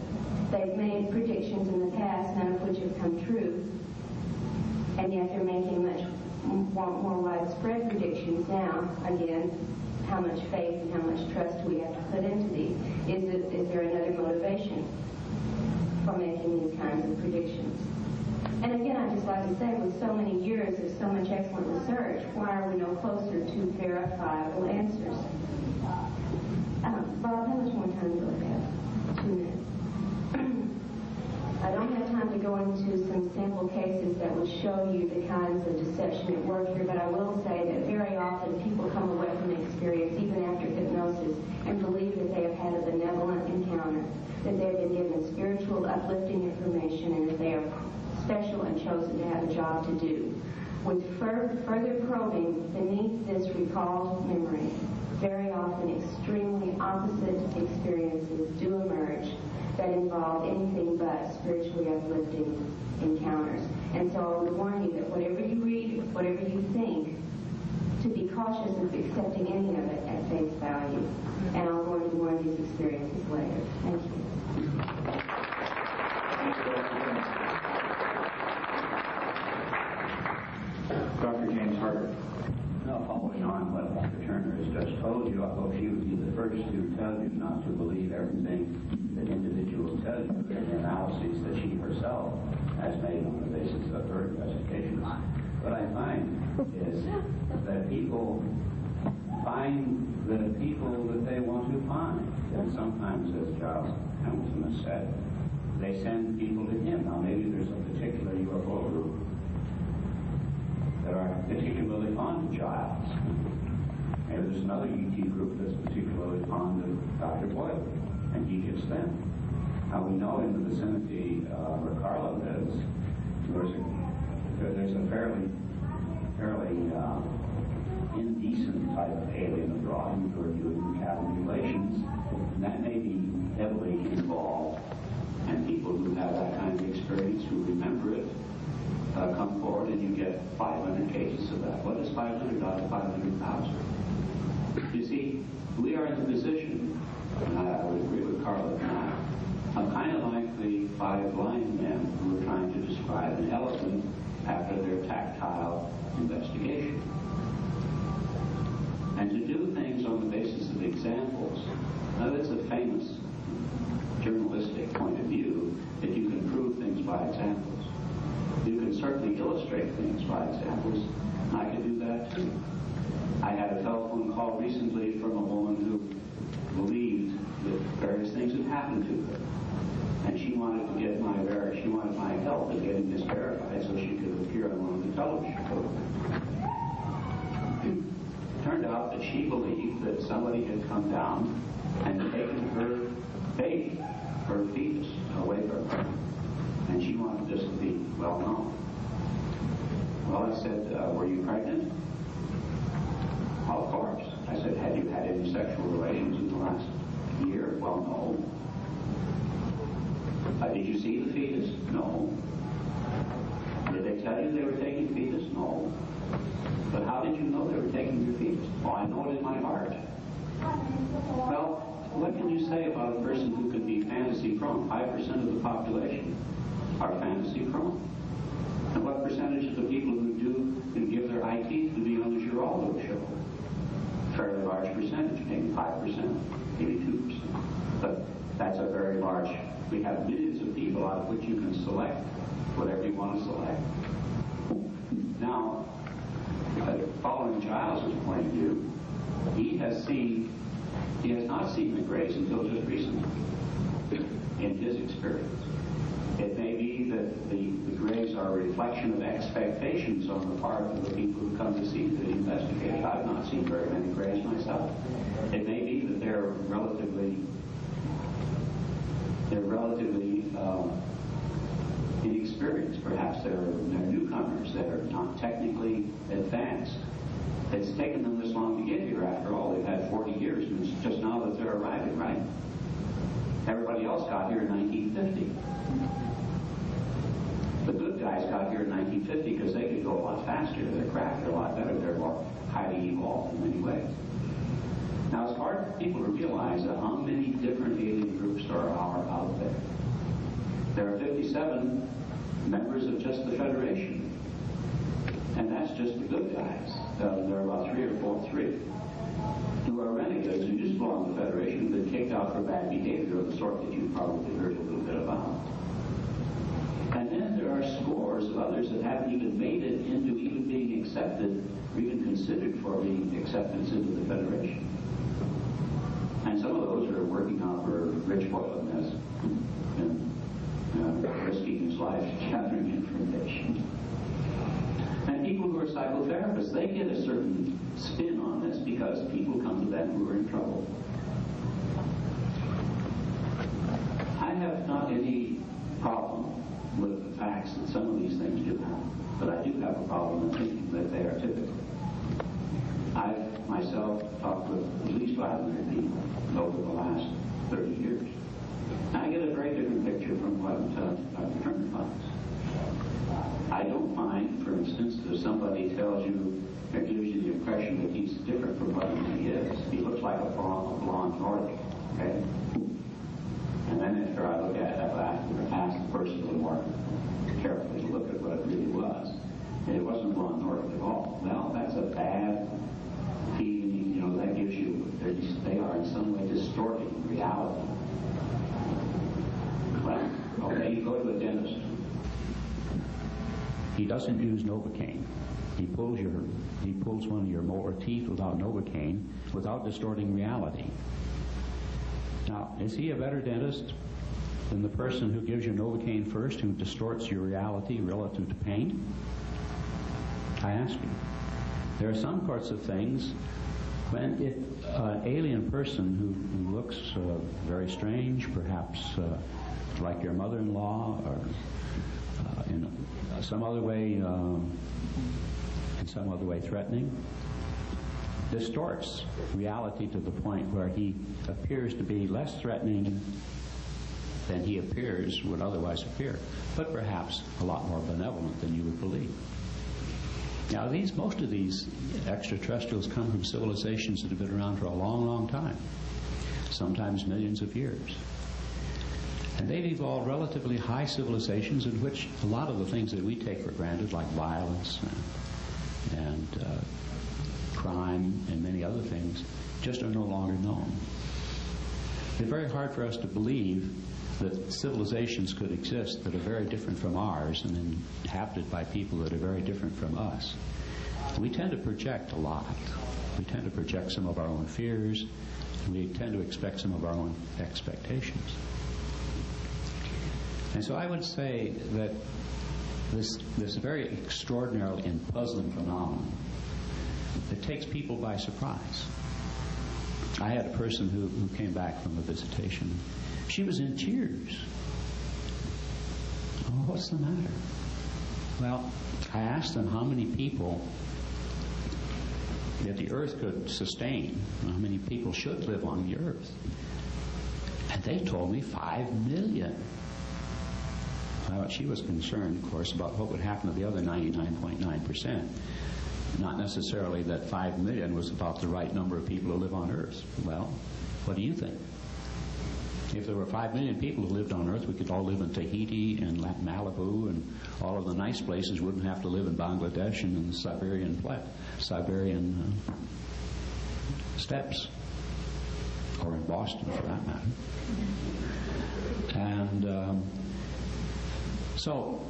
They've made predictions in the past, none of which have come true, and yet they're making much more widespread predictions now. Again, how much faith and how much trust do we have to put into these? Is there another motivation for making these kinds of predictions? And again, I'd just like to say, with so many years of so much excellent research, why are we no closer to verifiable answers? Bob, how much more time do I have? 2 minutes. I don't have time to go into some sample cases that will show you the kinds of deception at work here, but I will say that very often people come away from the experience, even after hypnosis, and believe that they have had a benevolent encounter, that they've been given spiritual, uplifting information, and that they are special and chosen to have a job to do. With further probing beneath this recalled memory, very often extremely opposite experiences do emerge that involve anything but spiritually uplifting encounters. And so I would warn you that whatever you read, whatever you think, to be cautious of accepting any of it at face value. And I'll go into more of these experiences later. Thank you. Dr. James Harder. Now, following on what Dr. Turner has just told you, I hope she would be the first to tell you not to believe everything that individuals tell you in the analyses that she herself has made on the basis of her investigations. What I find is that people find the people that they want to find. And sometimes, as Giles Hamilton has said, they send people to him. Now, maybe there's a particular UFO group that are particularly fond of Giles. Maybe there's another ET group that's particularly fond of Dr. Boyle, and he gets them. Now, we know in the vicinity where Karla lives, there's a fairly indecent type of alien abroad who are doing cabin relations, and that may be heavily involved, and people who have that kind of experience, who remember it, come forward, and you get 500 cases of that. What is 500 out of 500,000? You see, we are in the position, and I would agree with Karla now, I'm kind of like the 5 blind men who were trying to describe an elephant after their tactile investigation. And to do things on the basis of examples, now that's a famous journalistic point of view, that you can prove things by examples. You can certainly illustrate things by examples. I can do that too. I had a telephone call recently from a woman who believed that various things had happened to her. And she wanted to get she wanted my help in getting this verified so she could appear on one of the television programs. It turned out that she believed that somebody had come down and taken her baby, her fetus, away from her. And she wanted this to be well known. Well, I said, were you pregnant? Well, of course. I said, had you had any sexual relations in the last year? Well, no. Did you see the fetus? No. Did they tell you they were taking fetus? No. But how did you know they were taking your fetus? Oh, I know it in my heart. Well, what can you say about a person who could be fantasy prone? 5% of the population are fantasy prone. And what percentage of the people who do can give their eye teeth to be on the Giraldo show? Fairly large percentage, maybe 5%, maybe 2%. But that's a very large. We have millions of people out of which you can select whatever you want to select. Now, following Giles' point of view, he has seen He has not seen the grays until just recently, in his experience. It may be that the grays are a reflection of expectations on the part of the people who come to see the investigators. I've not seen very many grays myself. It may be that they're relatively inexperienced. Perhaps they're newcomers that are not technically advanced. It's taken them this long to get here. After all, they've had 40 years, and it's just now that they're arriving, right? Everybody else got here in 1950. The good guys got here in 1950 because they could go a lot faster. Their craft are a lot better. They're more highly evolved in many ways. Now, it's hard for people to realize how many different alien groups there are out there. There are 57 members of just the Federation. And that's just the good guys. There are about three who are renegades who just belong to the Federation, who've been kicked out for bad behavior of the sort that you've probably heard a little bit about. And then there are scores of others that haven't even made it into even being accepted or even considered for being acceptance into the Federation. And some of those are working out for Rich Boylan has been risking his life gathering information. And people who are psychotherapists, they get a certain spin on this because people come to them who are in trouble. I have not any problem with the facts that some of these things do happen, but I do have a problem in thinking that they are typical. I've myself talked with at least 500 people over the last 30 years. And I get a very different picture from what Dr. Turner finds. I don't find, for instance, if somebody tells you or gives you the impression that he's different from what he is. He looks like a blonde Nordic, okay? And then after I look at it, I ask the person a little more carefully to look at what it really was. And it wasn't blonde Nordic at all. Well, that's a bad feeling, you know, that gives you, they are in some way distorting reality. Well, okay, you go to a dentist. He doesn't use Novocaine. He pulls one of your molar teeth without Novocaine, without distorting reality. Now, is he a better dentist than the person who gives you Novocaine first, who distorts your reality relative to pain? I ask you. There are some sorts of things when if an alien person who looks very strange, perhaps like your mother-in-law, or in some other way threatening, distorts reality to the point where he appears to be less threatening than he would otherwise appear, but perhaps a lot more benevolent than you would believe. Now, most of these extraterrestrials come from civilizations that have been around for a long, long time, sometimes millions of years. And they've evolved relatively high civilizations in which a lot of the things that we take for granted, like violence and crime and many other things, just are no longer known. It's very hard for us to believe that civilizations could exist that are very different from ours and inhabited by people that are very different from us. We tend to project a lot. We tend to project some of our own fears. We tend to expect some of our own expectations. And so I would say that this very extraordinary and puzzling phenomenon, it takes people by surprise. I had a person who came back from a visitation. She was in tears. Oh, what's the matter? Well, I asked them how many people that the earth could sustain, how many people should live on the earth. And they told me 5 million. She was concerned, of course, about what would happen to the other 99.9%. Not necessarily that 5 million was about the right number of people who live on Earth. Well, what do you think? If there were 5 million people who lived on Earth, we could all live in Tahiti and Malibu and all of the nice places. Wouldn't have to live in Bangladesh and in the Siberian steppes, or in Boston for that matter. And so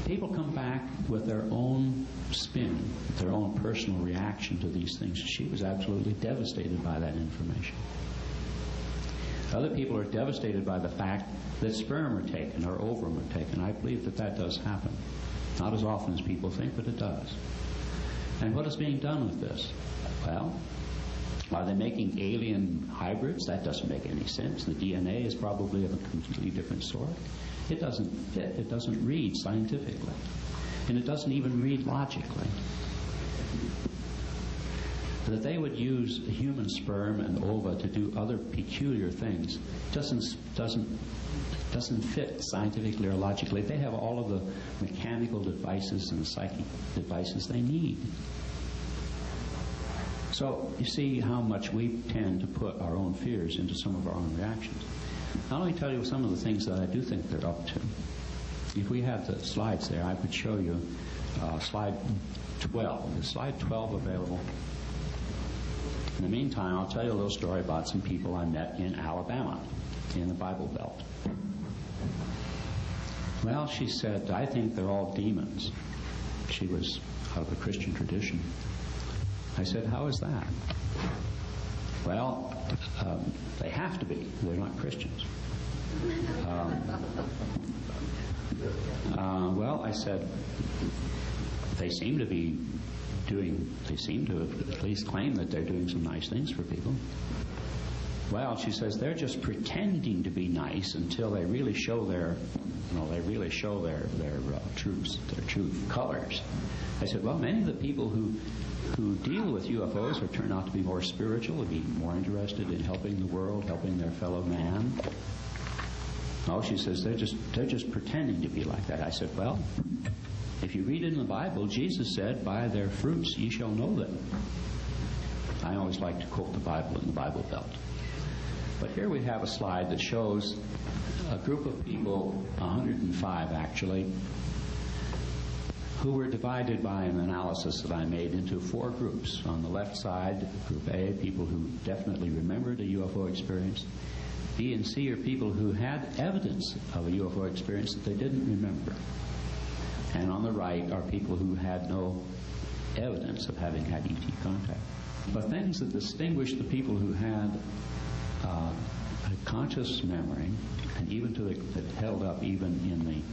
People come back with their own spin, their own personal reaction to these things. She was absolutely devastated by that information. Other people are devastated by the fact that sperm are taken or ovum are taken. I believe that that does happen. Not as often as people think, but it does. And what is being done with this? Well, are they making alien hybrids? That doesn't make any sense. The DNA is probably of a completely different sort. It doesn't fit. It doesn't read scientifically. And it doesn't even read logically. That they would use human sperm and ova to do other peculiar things doesn't fit scientifically or logically. They have all of the mechanical devices and the psychic devices they need. So you see how much we tend to put our own fears into some of our own reactions. I'll only tell you some of the things that I do think they're up to. If we have the slides there, I could show you slide 12. Is slide 12 available? In the meantime, I'll tell you a little story about some people I met in Alabama, in the Bible Belt. Well, she said, I think they're all demons. She was of a Christian tradition. I said, how is that? Well, they have to be. They're not Christians. Well, I said, they seem to at least claim that they're doing some nice things for people. Well, she says, they're just pretending to be nice until they really show their true colors. I said, well, many of the people who deal with UFOs or turn out to be more spiritual, would be more interested in helping the world, helping their fellow man. No, she says, they're just pretending to be like that. I said, well, if you read in the Bible, Jesus said, by their fruits ye shall know them. I always like to quote the Bible in the Bible Belt. But here we have a slide that shows a group of people, 105 actually, who were divided by an analysis that I made into 4 groups. On the left side, Group A, people who definitely remembered a UFO experience. B and C are people who had evidence of a UFO experience that they didn't remember. And on the right are people who had no evidence of having had ET contact. But things that distinguish the people who had a conscious memory, and even that held up even in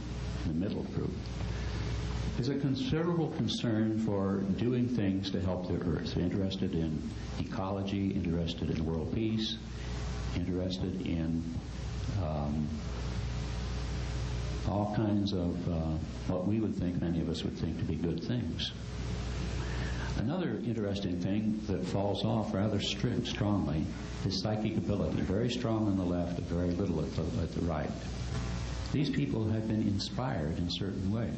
the middle group, is a considerable concern for doing things to help the Earth. They're interested in ecology, interested in world peace, interested in all kinds of what we would think, many of us would think to be good things. Another interesting thing that falls off rather strongly is psychic ability. Very strong on the left, but very little at the right. These people have been inspired in certain ways.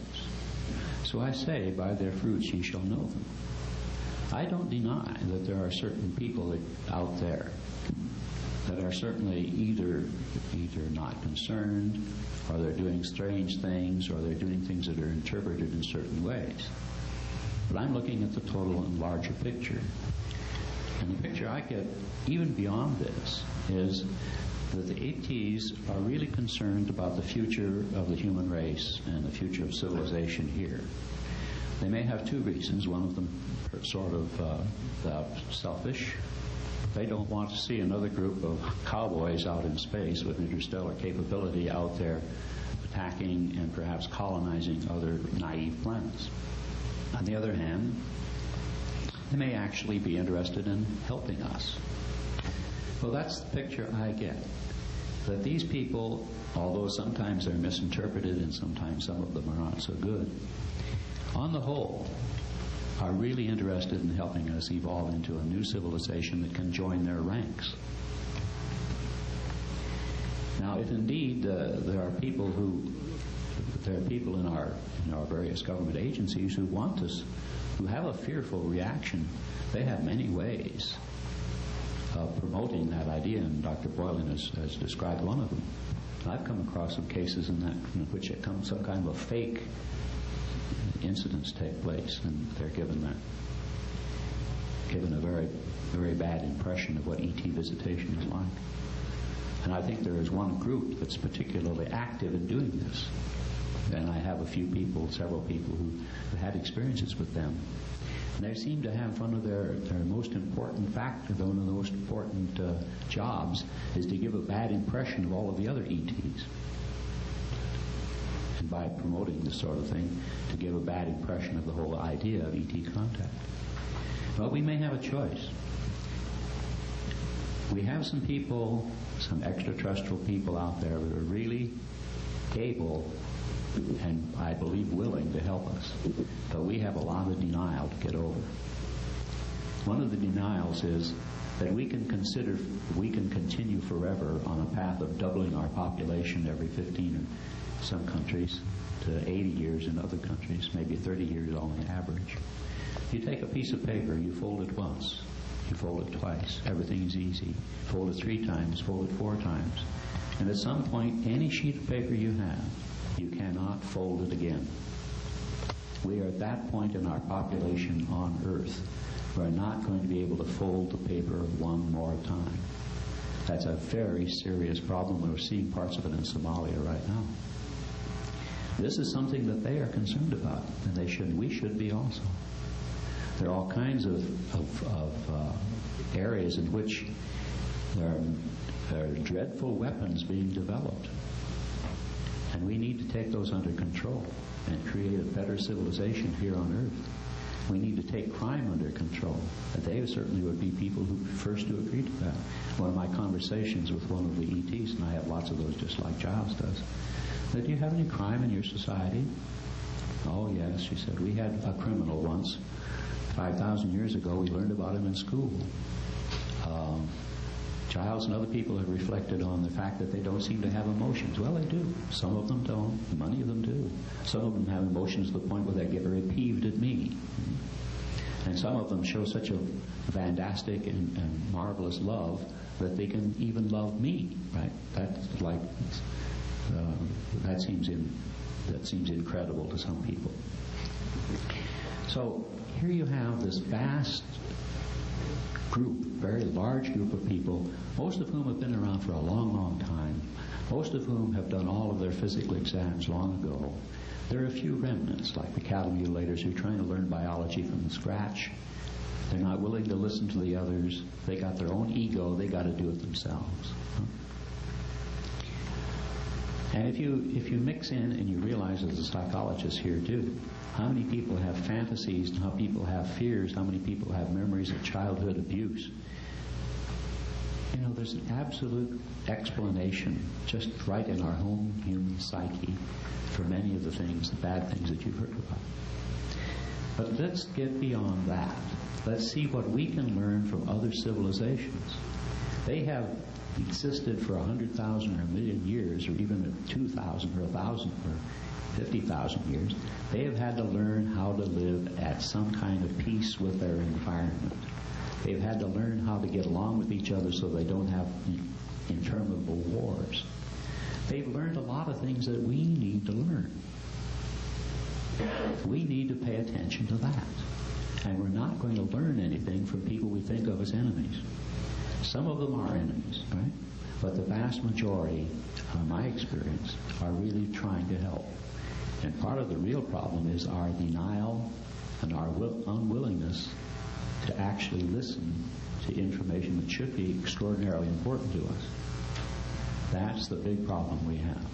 So I say, by their fruits ye shall know them. I don't deny that there are certain people out there that are certainly either not concerned, or they're doing strange things, or they're doing things that are interpreted in certain ways. But I'm looking at the total and larger picture. And the picture I get, even beyond this, is that the ETs are really concerned about the future of the human race and the future of civilization here. They may have 2 reasons. One of them sort of selfish. They don't want to see another group of cowboys out in space with interstellar capability out there attacking and perhaps colonizing other naive planets. On the other hand, they may actually be interested in helping us. Well, that's the picture I get. That these people, although sometimes they're misinterpreted and sometimes some of them are not so good, on the whole, are really interested in helping us evolve into a new civilization that can join their ranks. Now, if indeed there are people in our various government agencies who want us, who have a fearful reaction, they have many ways of promoting that idea, and Dr. Boylan has described one of them. I've come across some cases in which some kind of a fake incidents take place, and they're given a very, very bad impression of what ET visitation is like. And I think there is one group that's particularly active in doing this. And I have several people who had experiences with them. And they seem to have one of their most important factor, one of the most important jobs is to give a bad impression of all of the other ETs. And by promoting this sort of thing, to give a bad impression of the whole idea of ET contact. Well, we may have a choice. We have some people, some extraterrestrial people out there that are really able and I believe willing to help us. But we have a lot of denial to get over. One of the denials is that we can continue forever on a path of doubling our population every 15 in some countries to 80 years in other countries, maybe 30 years on the average. You take a piece of paper, you fold it once, you fold it twice, everything is easy. Fold it 3 times, fold it 4 times. And at some point, any sheet of paper you have, you cannot fold it again. We are at that point in our population on Earth. We're not going to be able to fold the paper one more time. That's a very serious problem. We're seeing parts of it in Somalia right now. This is something that they are concerned about, and we should be also. There are all kinds of areas in which there are dreadful weapons being developed. And we need to take those under control and create a better civilization here on Earth. We need to take crime under control. And they certainly would be people who first to agree to that. One of my conversations with one of the ETs, and I have lots of those just like Giles does, said, do you have any crime in your society? Oh, yes, she said. We had a criminal once. 5,000 years ago, we learned about him in school. Giles and other people have reflected on the fact that they don't seem to have emotions. Well, they do. Some of them don't. Many of them do. Some of them have emotions to the point where they get very peeved at me. And some of them show such a fantastic and marvelous love that they can even love me. Right? That's like that seems incredible to some people. So here you have this vast group, very large group of people, most of whom have been around for a long, long time, most of whom have done all of their physical exams long ago. There are a few remnants, like the cattle mutilators, who are trying to learn biology from scratch. They're not willing to listen to the others. They got their own ego. They got to do it themselves. And if you mix in and you realize, as a psychologist here too, how many people have fantasies and how people have fears, how many people have memories of childhood abuse. You know, there's an absolute explanation just right in our own human psyche for many of the things, the bad things that you've heard about. But let's get beyond that. Let's see what we can learn from other civilizations. They have existed for 100,000 or a million years, or even 2,000 or 1,000 or 50,000 years. They have had to learn how to live at some kind of peace with their environment. They've had to learn how to get along with each other so they don't have interminable wars. They've learned a lot of things that we need to learn. We need to pay attention to that. And we're not going to learn anything from people we think of as enemies. Some of them are enemies, right? But the vast majority, in my experience, are really trying to help. And part of the real problem is our denial and our unwillingness to actually listen to information that should be extraordinarily important to us. That's the big problem we have.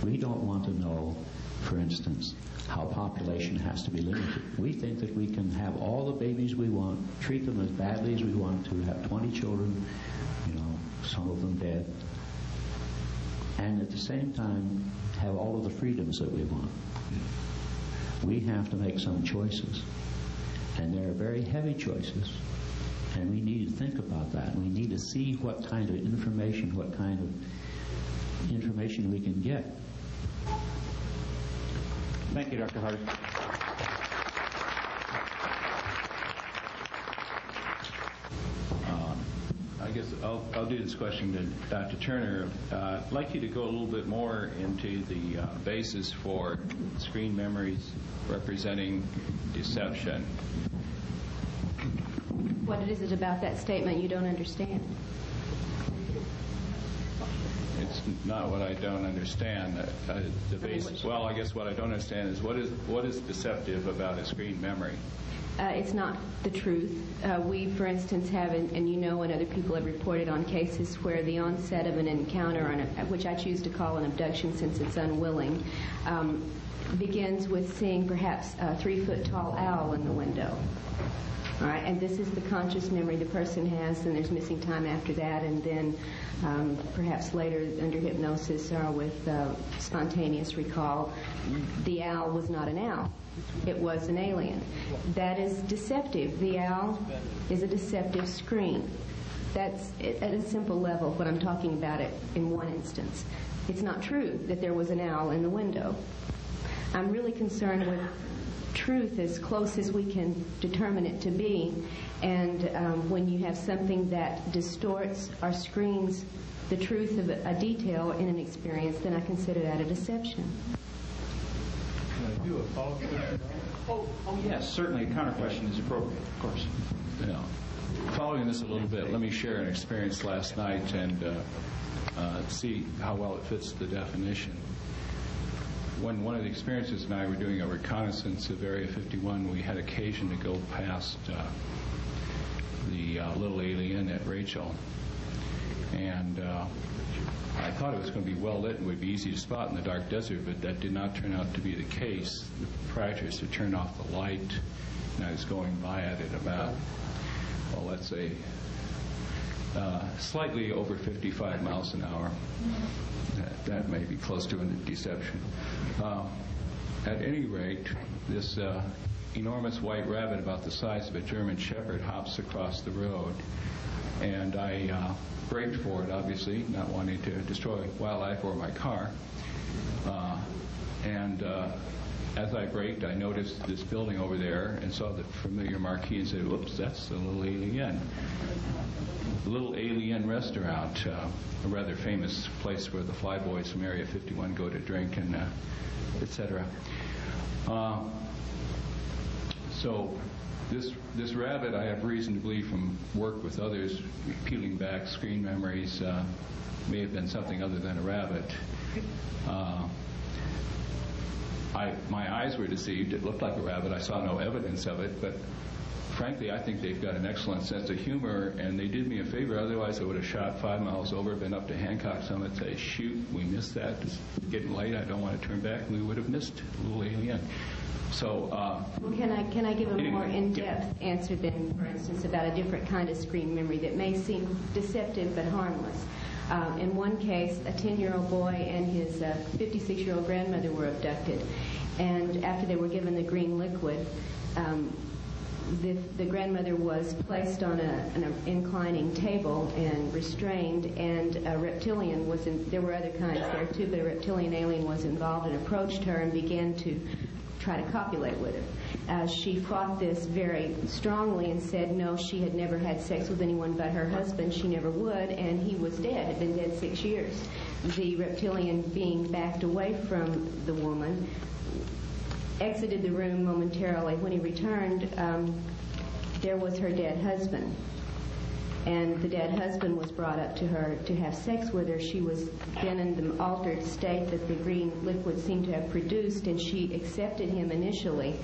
We don't want to know, for instance, how population has to be limited. We think that we can have all the babies we want, treat them as badly as we want to, have 20 children, some of them dead, and at the same time have all of the freedoms that we want. We have to make some choices, and they're very heavy choices, and we need to think about that. We need to see what kind of information we can get. Thank you, Dr. Hardy. I guess I'll do this question to Dr. Turner. I'd like you to go a little bit more into the basis for screen memories representing deception. What is it about that statement you don't understand? it's not what I don't understand. Well, I guess what I don't understand is what is deceptive about a screen memory? It's not the truth. We, for instance, have, and you know, and other people have reported on cases where the onset of an encounter, which I choose to call an abduction since it's unwilling, begins with seeing perhaps a 3-foot-tall owl in the window. All right, and this is the conscious memory the person has, and there's missing time after that, and then perhaps later under hypnosis or with spontaneous recall, the owl was not an owl. It was an alien. That is deceptive. The owl is a deceptive screen. That's at a simple level what I'm talking about it in one instance. It's not true that there was an owl in the window. I'm really concerned with truth as close as we can determine it to be, and when you have something that distorts or screens the truth of a detail in an experience, then I consider that a deception. Can I do a follow-up question? Oh, yes, certainly. A counter question is appropriate, of course. Yeah. Following this a little bit, let me share an experience last night and see how well it fits the definition. When one of the experiences and I were doing a reconnaissance of Area 51, we had occasion to go past the little alien at Rachel. And I thought it was going to be well lit and would be easy to spot in the dark desert, but that did not turn out to be the case. The proprietors had turned off the light, and I was going by it at about, well, let's say, slightly over 55 miles an hour. That may be close to a deception. At any rate, this enormous white rabbit about the size of a German Shepherd hops across the road, and I braked for it, obviously, not wanting to destroy wildlife or my car. As I braked, I noticed this building over there and saw the familiar marquee and said, "Whoops, that's the Little Alien." Little Alien Restaurant, a rather famous place where the flyboys from Area 51 go to drink and etc. So this rabbit, I have reason to believe from work with others, peeling back screen memories, may have been something other than a rabbit. My eyes were deceived. It looked like a rabbit. I saw no evidence of it, but frankly, I think they've got an excellent sense of humor, and they did me a favor. Otherwise, I would have shot 5 miles over, been up to Hancock Summit, say, "Shoot, we missed that. It's getting late. I don't want to turn back." We would have missed Little Alien. So, well, can I give a more in-depth answer then, for instance, about a different kind of screen memory that may seem deceptive but harmless? In one case, a 10-year-old boy and his 56-year-old grandmother were abducted, and after they were given the green liquid, the grandmother was placed on an inclining table and restrained, and a reptilian was there were other kinds there too, but a reptilian alien was involved and approached her and began to try to copulate with her. She fought this very strongly and said no, she had never had sex with anyone but her husband. She never would, and he was dead, had been dead 6 years. The reptilian being backed away from the woman exited the room momentarily. When he returned, there was her dead husband. And the dead husband was brought up to her to have sex with her. She was then in the altered state that the green liquid seemed to have produced, and she accepted him initially.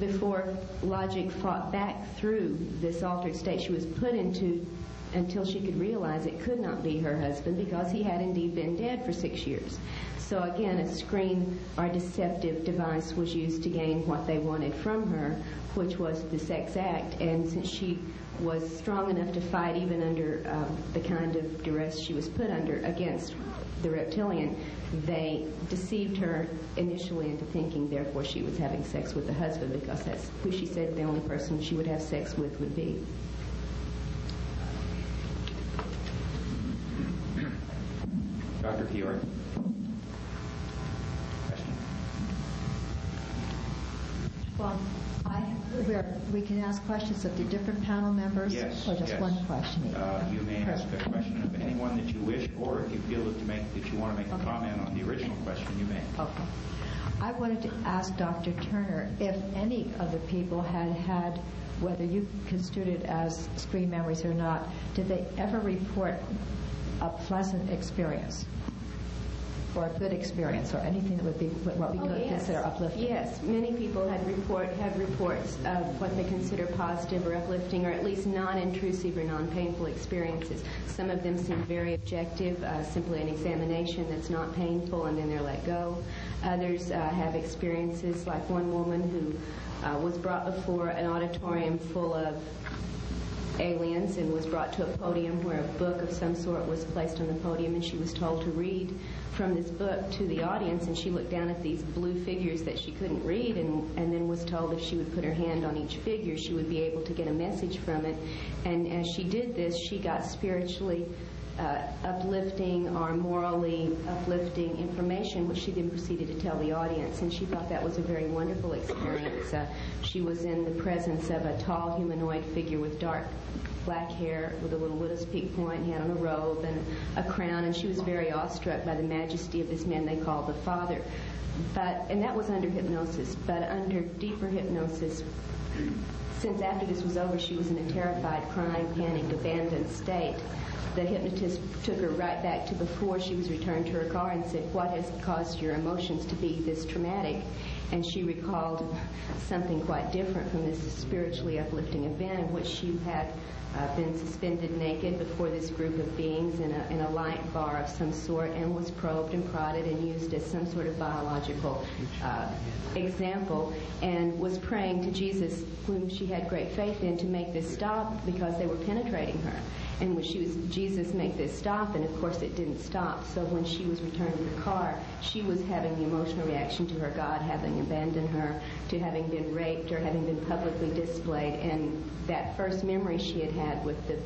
Before logic fought back through this altered state she was put into, until she could realize it could not be her husband because he had indeed been dead for 6 years. So again, a screen or deceptive device was used to gain what they wanted from her, which was the sex act. And since she was strong enough to fight even under the kind of duress she was put under against the reptilian, they deceived her initially into thinking therefore she was having sex with the husband, because that's who she said the only person she would have sex with would be. Dr. Fiore. Well, we can ask questions of the different panel members, Yes, or just yes. one question. You may ask a question of anyone that you wish, or if you feel that you want to make a comment on the original question, you may. Okay. I wanted to ask Dr. Turner if any of the people had, whether you construed it as screen memories or not, did they ever report a pleasant experience? or a good experience, or anything that would be what we could consider uplifting? Yes, many people have reports of what they consider positive or uplifting, or at least non-intrusive or non-painful experiences. Some of them seem very objective, simply an examination that's not painful, and then they're let go. Others have experiences like one woman who was brought before an auditorium full of aliens and was brought to a podium where a book of some sort was placed on the podium, and she was told to read from this book to the audience, and she looked down at these blue figures that she couldn't read, and then was told if she would put her hand on each figure she would be able to get a message from it. And as she did this, she got spiritually uplifting or morally uplifting information, which she then proceeded to tell the audience, and she thought that was a very wonderful experience. She was in the presence of a tall humanoid figure with dark black hair with a little widow's peak point. He had on a robe and a crown, and she was very awestruck by the majesty of this man they called the Father. And that was under hypnosis. But under deeper hypnosis, since after this was over, she was in a terrified, crying, panicked, abandoned state. The hypnotist took her right back to before she was returned to her car and said, "What has caused your emotions to be this traumatic?" And she recalled something quite different from this spiritually uplifting event in which she had been suspended naked before this group of beings in a light bar of some sort, and was probed and prodded and used as some sort of biological example, and was praying to Jesus, whom she had great faith in, to make this stop because they were penetrating her. And when she was, "Jesus, make this stop," and of course it didn't stop. So when she was returned to the car, she was having the emotional reaction to her God having abandoned her, to having been raped or having been publicly displayed. And that first memory she had with the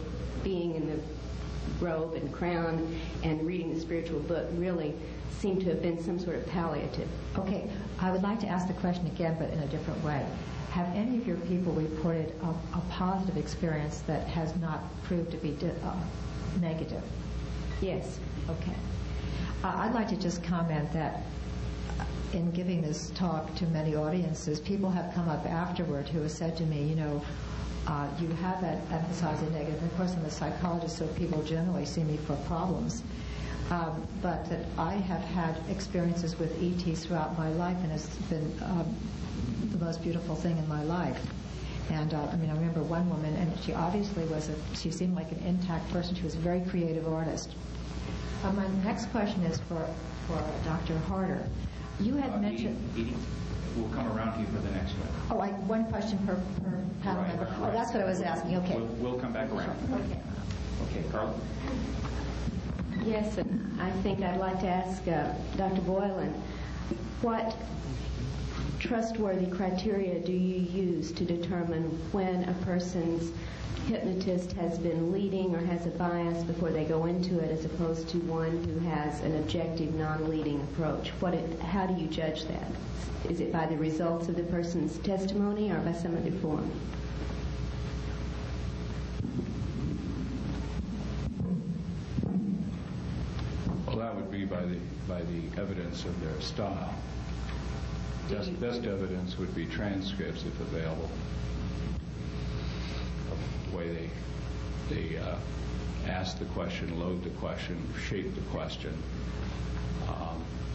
being in the robe and crown and reading the spiritual book really seemed to have been some sort of palliative. Okay, I would like to ask the question again, but in a different way. Have any of your people reported a positive experience that has not proved to be negative? Yes. Okay. I'd like to just comment that in giving this talk to many audiences, people have come up afterward who have said to me, you have emphasized the negative. Of course, I'm a psychologist, so people generally see me for problems. But that I have had experiences with ETs throughout my life, and it's been the most beautiful thing in my life. And I remember one woman, and she obviously she seemed like an intact person. She was a very creative artist. My next question is for Dr. Harder. You had mentioned... Edie, we'll come around to you for the next one. Oh, one question per panel member. Right. Oh, that's what I was asking. Okay. We'll come back around. Okay. Okay, Karla? Yes, and I think I'd like to ask Dr. Boylan, what trustworthy criteria do you use to determine when a person's hypnotist has been leading or has a bias before they go into it, as opposed to one who has an objective, non-leading approach? How do you judge that? Is it by the results of the person's testimony or by some other form? Well, that would be by the evidence of their style. Best evidence would be transcripts, if available, of the way they ask the question, load the question, shape the question,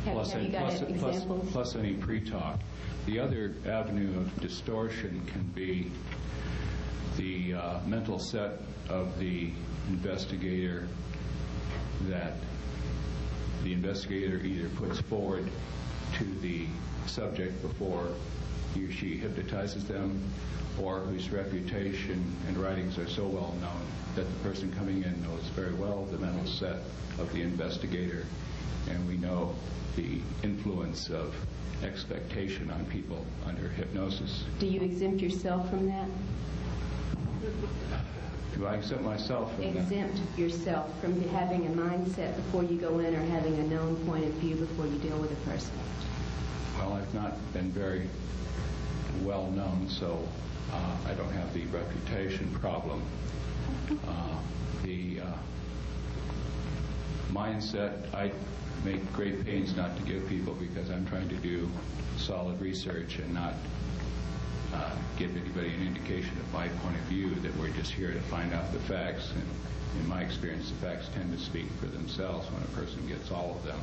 plus any pre-talk. The other avenue of distortion can be the mental set of the investigator that the investigator either puts forward to the subject before he or she hypnotizes them, or whose reputation and writings are so well known that the person coming in knows very well the mental set of the investigator, and we know the influence of expectation on people under hypnosis. Do you exempt yourself from that? Do I exempt myself from that? Exempt yourself from having a mindset before you go in, or having a known point of view before you deal with a person? Well, I've not been very well known, so I don't have the reputation problem. The mindset, I make great pains not to give people, because I'm trying to do solid research and not give anybody an indication of my point of view, that we're just here to find out the facts. And in my experience, the facts tend to speak for themselves when a person gets all of them.